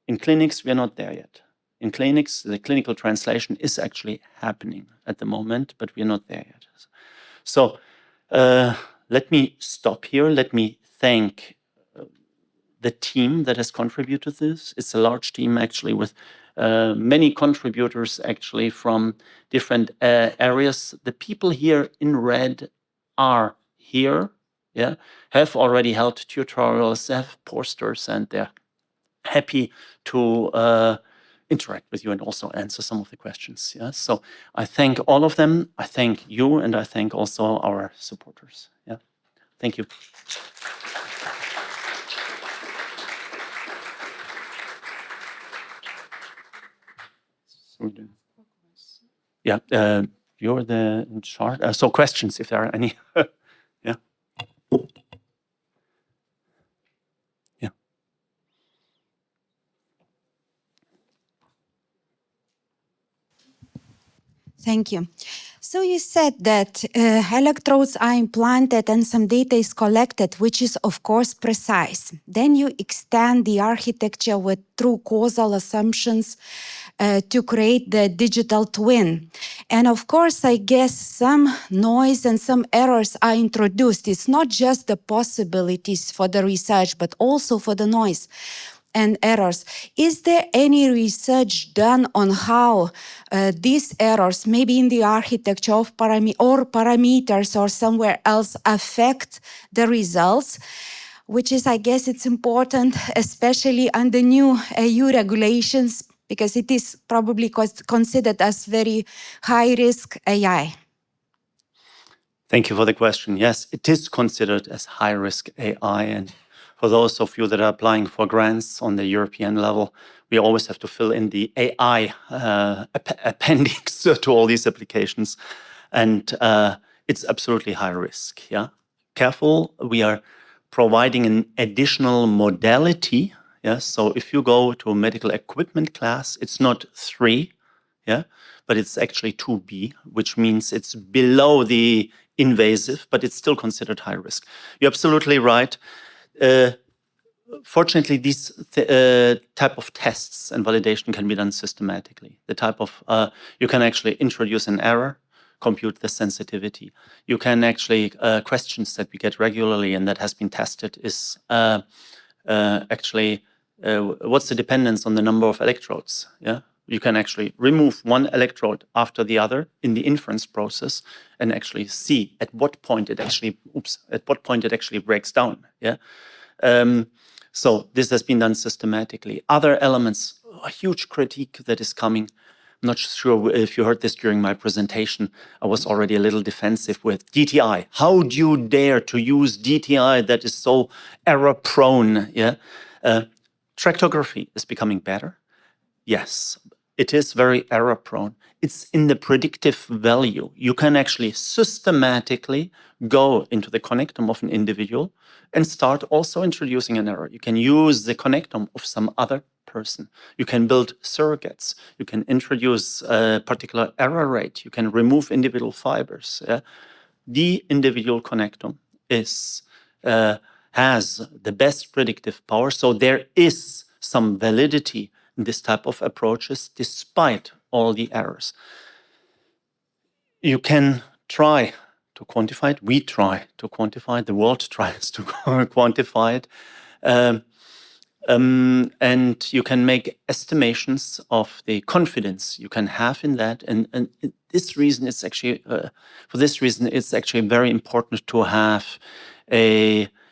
In clinics, we are not there yet. In clinics, the clinical translation is actually happening at the moment, but we are not there yet. So let me stop here. Let me thank the team that has contributed to this. It's a large team actually with many contributors actually from different areas. The people here in red are here, have already held tutorials, have posters, and they're happy to interact with you and also answer some of the questions. So I thank all of them. I thank you, and I thank also our supporters. Thank you. You're the in charge. So questions, if there are any. Thank you. So you said that electrodes are implanted and some data is collected, which is of course precise. Then you extend the architecture with true causal assumptions to create the digital twin. And of course, I guess some noise and some errors are introduced. It's not just the possibilities for the research, but also for the noise and errors. Is there any research done on how these errors, maybe in the architecture of parameters or somewhere else, affect the results? Which is, I guess, it's important, especially under new EU regulations, because it is probably considered as very high-risk AI. Thank you for the question. Yes, it is considered as high-risk AI. And for those of you that are applying for grants on the European level, we always have to fill in the AI appendix to all these applications. And it's absolutely high risk. Yeah, careful. We are providing an additional modality. Yeah, so if you go to a medical equipment class, it's not 3. Yeah, but it's actually 2B, which means it's below the invasive, but it's still considered high risk. You're absolutely right. Fortunately, these type of tests and validation can be done systematically. The type of you can actually introduce an error, compute the sensitivity. You can actually questions that we get regularly and that has been tested is actually what's the dependence on the number of electrodes? Yeah. You can actually remove one electrode after the other in the inference process and actually see at what point it actually, breaks down. Yeah. So this has been done systematically. Other elements, a huge critique that is coming. I'm not sure if you heard this during my presentation. I was already a little defensive with DTI. How do you dare to use DTI that is so error prone? Yeah. Tractography is becoming better. Yes, it is very error prone. It's in the predictive value. You can actually systematically go into the connectome of an individual and start also introducing an error. You can use the connectome of some other person. You can build surrogates. You can introduce a particular error rate. You can remove individual fibers. Yeah? The individual connectome has the best predictive power. So there is some validity in this type of approaches, despite all the errors. You can try to quantify it. We try to quantify it. The world tries to quantify it. And you can make estimations of the confidence you can have in that. And this reason, it's actually for this reason, it's actually very important to have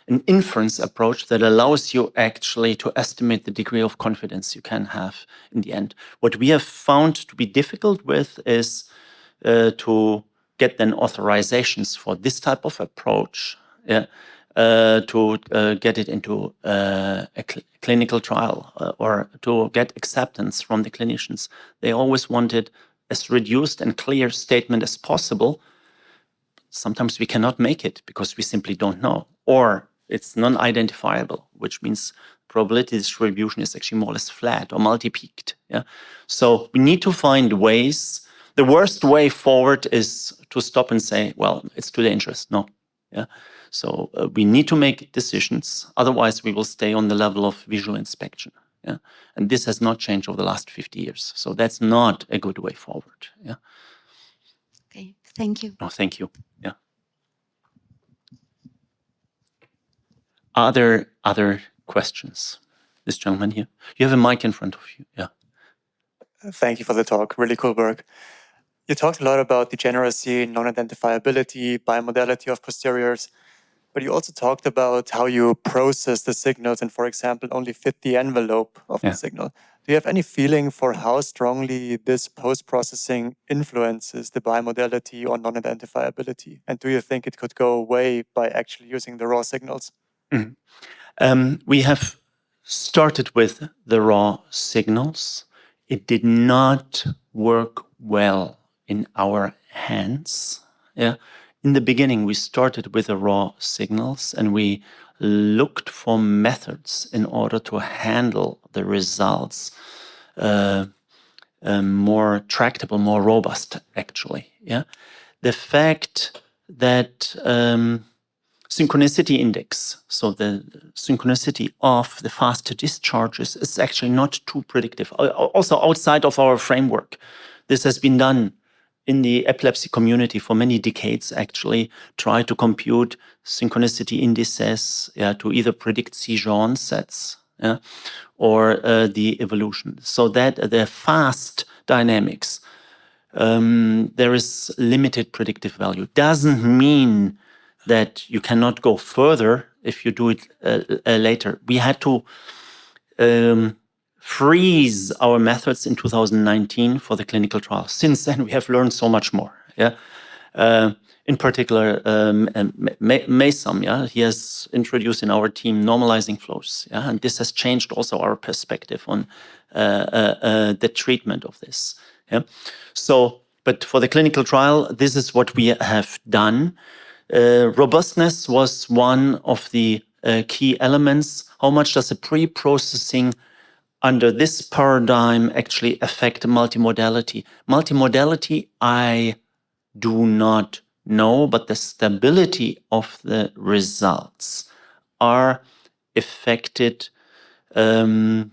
an inference approach that allows you actually to estimate the degree of confidence you can have in the end. What we have found to be difficult with is to get then authorizations for this type of approach. Yeah. To get it into a clinical trial or to get acceptance from the clinicians. They always wanted as reduced and clear statement as possible. Sometimes we cannot make it because we simply don't know, or it's non-identifiable, which means probability distribution is actually more or less flat or multi-peaked. Yeah? So we need to find ways. The worst way forward is to stop and say, well, it's too dangerous. No. Yeah. So we need to make decisions. Otherwise, we will stay on the level of visual inspection. Yeah. And this has not changed over the last 50 years. So that's not a good way forward. Yeah. Okay. Thank you. No, thank you. Yeah. Are there other questions? This gentleman here. You have a mic in front of you. Yeah. Thank you for the talk. Really cool work. You talked a lot about degeneracy, non-identifiability, bimodality of posteriors, but you also talked about how you process the signals and, for example, only fit the envelope of the signal. Do you have any feeling for how strongly this post-processing influences the bimodality or non-identifiability? And do you think it could go away by actually using the raw signals? Mm-hmm. We have started with the raw signals. It did not work well in our hands. Yeah. In the beginning, we started with the raw signals and we looked for methods in order to handle the results more tractable, more robust, actually. Yeah. the fact that synchronicity index, so the synchronicity of the faster discharges, is actually not too predictive. Also outside of our framework. This has been done in the epilepsy community for many decades, actually, try to compute synchronicity indices to either predict seizure onsets or the evolution. So that the fast dynamics, there is limited predictive value. Doesn't mean that you cannot go further if you do it later. We had to freeze our methods in 2019 for the clinical trial. Since then, we have learned so much more. In particular, Mason, he has introduced in our team normalizing flows. And this has changed also our perspective on the treatment of this. So, but for the clinical trial, this is what we have done. Robustness was one of the key elements. How much does the pre-processing under this paradigm actually affect multimodality? Multimodality, I do not know, but the stability of the results are affected the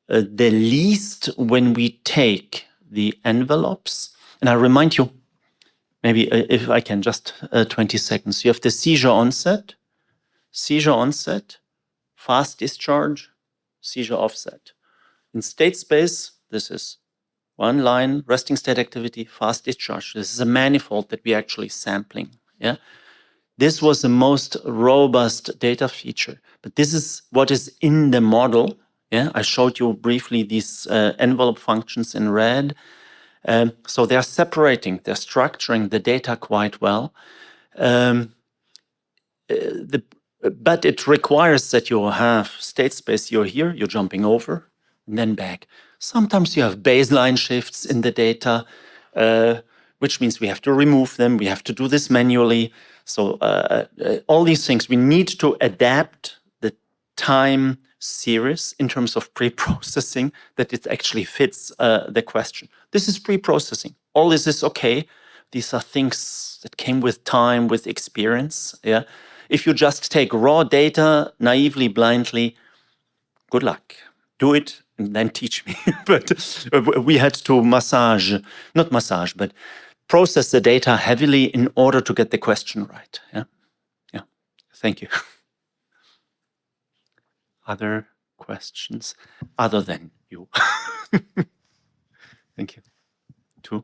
least when we take the envelopes. And I remind you, maybe if I can just 20 seconds. You have the seizure onset, fast discharge, seizure offset. In state space, this is one line, resting state activity, fast discharge. This is a manifold that we're actually sampling. This was the most robust data feature, but this is what is in the model. I showed you briefly these envelope functions in red. So they're separating, they're structuring the data quite well. But it requires that you have state space. You're here, you're jumping over, and then back. Sometimes you have baseline shifts in the data, which means we have to remove them. We have to do this manually. So all these things, we need to adapt the time series in terms of pre-processing that it actually fits the question. This is pre-processing. All this is okay. These are things that came with time, with experience. If you just take raw data naively, blindly, good luck. Do it and then teach me. But we had to not massage, but process the data heavily in order to get the question right. Thank you. Other questions other than you? Thank you. Two.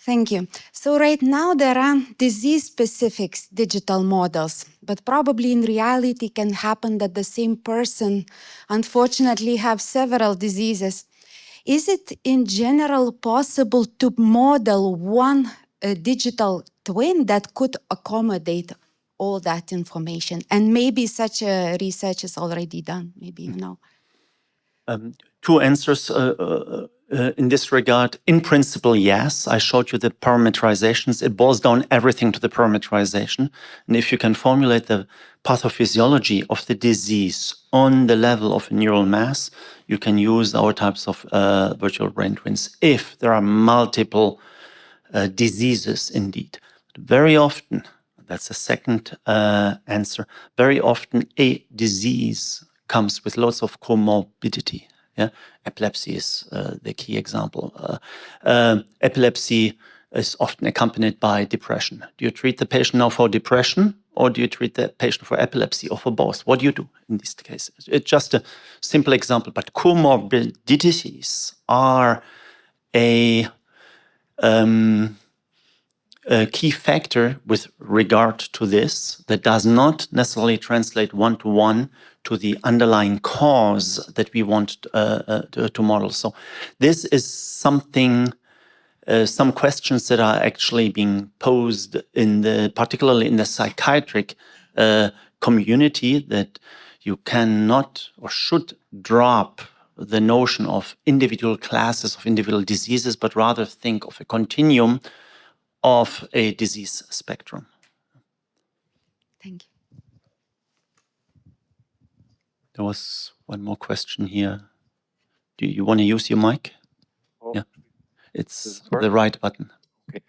Thank you. So right now there are disease-specific digital models, but probably in reality can happen that the same person unfortunately have several diseases. Is it in general possible to model one digital twin that could accommodate all that information? And maybe such a research is already done, maybe you know. Two answers in this regard. In principle, yes. I showed you the parameterizations. It boils down everything to the parameterization. And if you can formulate the pathophysiology of the disease on the level of a neural mass, you can use our types of virtual brain twins if there are multiple diseases indeed. Very often, that's the second answer, very often a disease comes with lots of comorbidity. Epilepsy is the key example. Epilepsy is often accompanied by depression. Do you treat the patient now for depression, or do you treat the patient for epilepsy, or for both? What do you do in these cases? It's just a simple example, but comorbidities are a key factor with regard to this that does not necessarily translate one-to-one to the underlying cause that we want to model. So this is something, some questions that are actually being posed particularly in the psychiatric community, that you cannot or should drop the notion of individual classes of individual diseases, but rather think of a continuum of a disease spectrum. Thank you. There was one more question here. Do you want to use your mic? Oh. Yeah, it's the right button. Okay.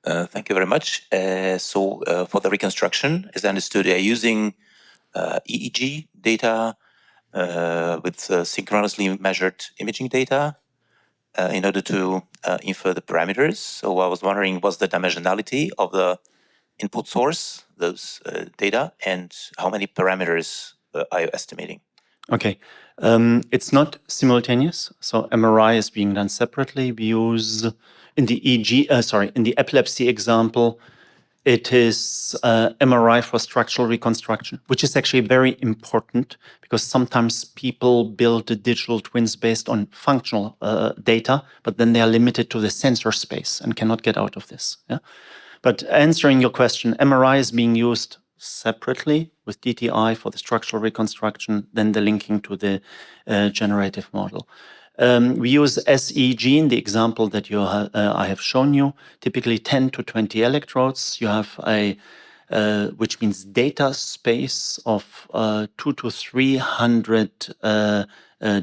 Thank you very much. For the reconstruction, as I understood, you're using EEG data with synchronously measured imaging data in order to infer the parameters. So I was wondering, what's the dimensionality of the input source, those data, and how many parameters are you estimating? Okay. It's not simultaneous. So MRI is being done separately. We use in the in the epilepsy example, it is MRI for structural reconstruction, which is actually very important because sometimes people build the digital twins based on functional data, but then they are limited to the sensor space and cannot get out of this. Yeah? But answering your question, MRI is being used separately with DTI for the structural reconstruction, then the linking to the generative model. We use SEG in the example that I have shown you, typically 10 to 20 electrodes. You have a which means data space of 200 to 300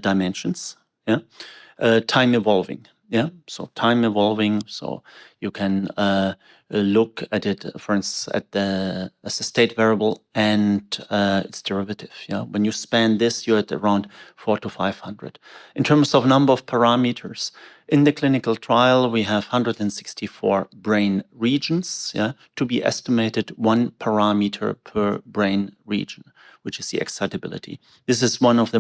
dimensions. Yeah, time evolving. Yeah, so time evolving. So you can look at it, for instance, as a state variable and its derivative. Yeah, when you span this, you're at around 400 to 500. In terms of number of parameters, in the clinical trial, we have 164 brain regions. Yeah, to be estimated 1 parameter per brain region, which is the excitability. This is one of the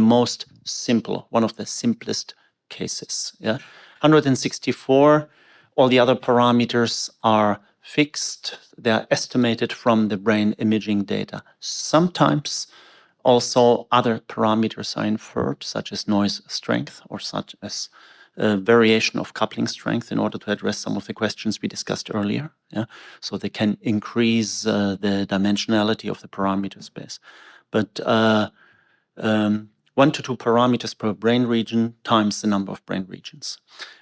simplest cases. Yeah. 164, all the other parameters are fixed. They are estimated from the brain imaging data. Sometimes also other parameters are inferred, such as noise strength or such as variation of coupling strength in order to address some of the questions we discussed earlier. Yeah? So they can increase the dimensionality of the parameter space. But 1 to 2 parameters per brain region times the number of brain regions.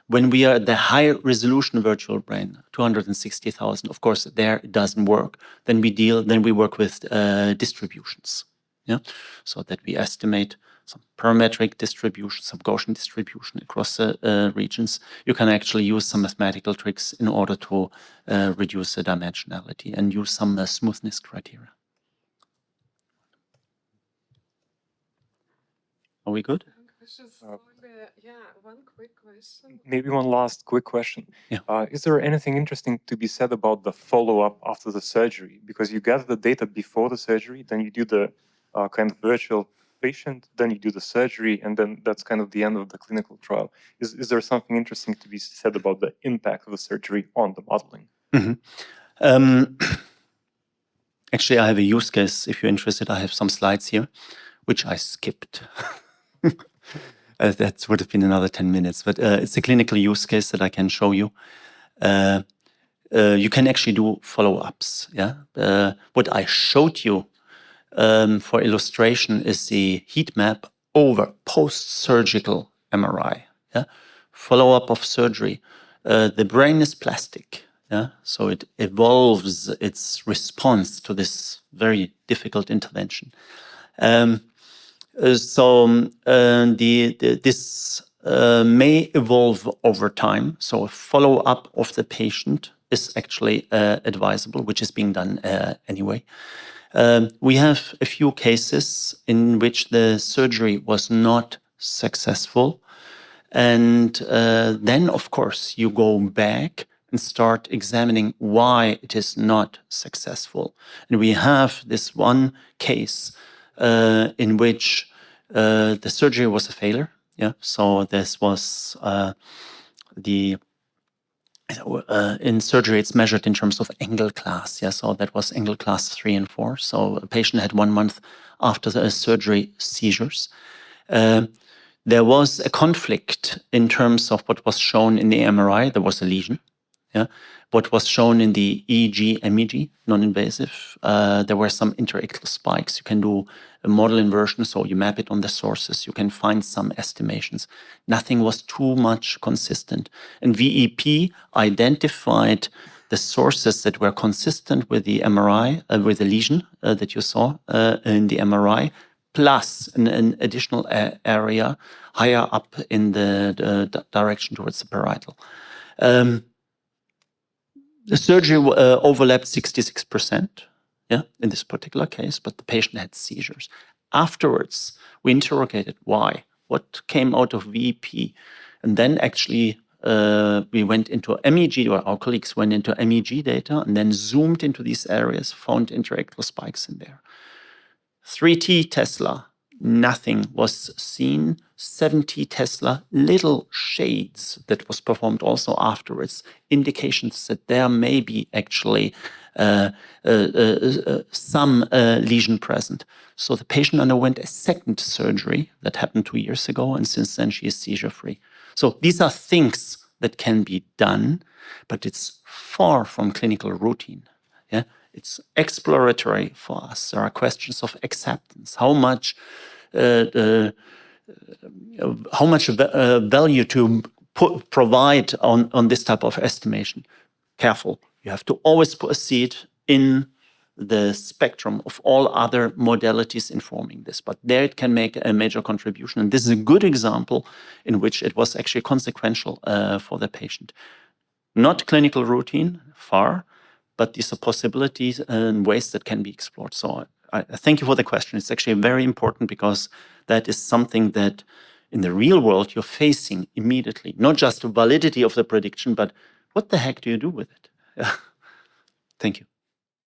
When we are at the high resolution virtual brain, 260,000, of course, there it doesn't work. Then we work with distributions. Yeah, so that we estimate some parametric distribution, some Gaussian distribution across the regions. You can actually use some mathematical tricks in order to reduce the dimensionality and use some smoothness criteria. Are we good? One quick question. Maybe one last quick question. Yeah. Is there anything interesting to be said about the follow-up after the surgery? Because you gather the data before the surgery, then you do the kind of virtual patient, then you do the surgery, and then that's kind of the end of the clinical trial. Is there something interesting to be said about the impact of the surgery on the modeling? Actually, I have a use case. If you're interested, I have some slides here, which I skipped. That would have been another 10 minutes, but it's a clinical use case that I can show you. You can actually do follow-ups. Yeah, what I showed you for illustration is the heat map over post-surgical MRI. Yeah, follow-up of surgery. The brain is plastic. Yeah, so it evolves its response to this very difficult intervention. This may evolve over time. So a follow-up of the patient is actually advisable, which is being done anyway. We have a few cases in which the surgery was not successful. And then, of course, you go back and start examining why it is not successful. And we have this one case in which the surgery was a failure. Yeah, so this was in surgery, it's measured in terms of angle class. Yeah, so that was angle class 3 and 4. So a patient had 1 month after the surgery seizures. There was a conflict in terms of what was shown in the MRI. There was a lesion. Yeah, what was shown in the EEG, MEG, non-invasive, there were some interictal spikes. You can do a model inversion, so you map it on the sources. You can find some estimations. Nothing was too much consistent. And VEP identified the sources that were consistent with the MRI, with the lesion that you saw in the MRI, plus an additional area higher up in the direction towards the parietal. The surgery overlapped 66%, yeah, in this particular case, but the patient had seizures. Afterwards, we interrogated why, what came out of VEP, and then actually we went into MEG, or our colleagues went into MEG data, and then zoomed into these areas, found interaxial spikes in there. 3T Tesla, nothing was seen. 70 Tesla, little shades that was performed also afterwards, indications that there may be actually some lesion present. So the patient underwent a second surgery that happened 2 years ago, and since then she is seizure-free. So these are things that can be done, but it's far from clinical routine. Yeah, it's exploratory for us. There are questions of acceptance. How much value to provide on this type of estimation? Careful. You have to always put a seed in the spectrum of all other modalities informing this. But there it can make a major contribution. And this is a good example in which it was actually consequential for the patient. Not clinical routine, far, but these are possibilities and ways that can be explored. So I thank you for the question. It's actually very important because that is something that in the real world you're facing immediately. Not just the validity of the prediction, but what the heck do you do with it?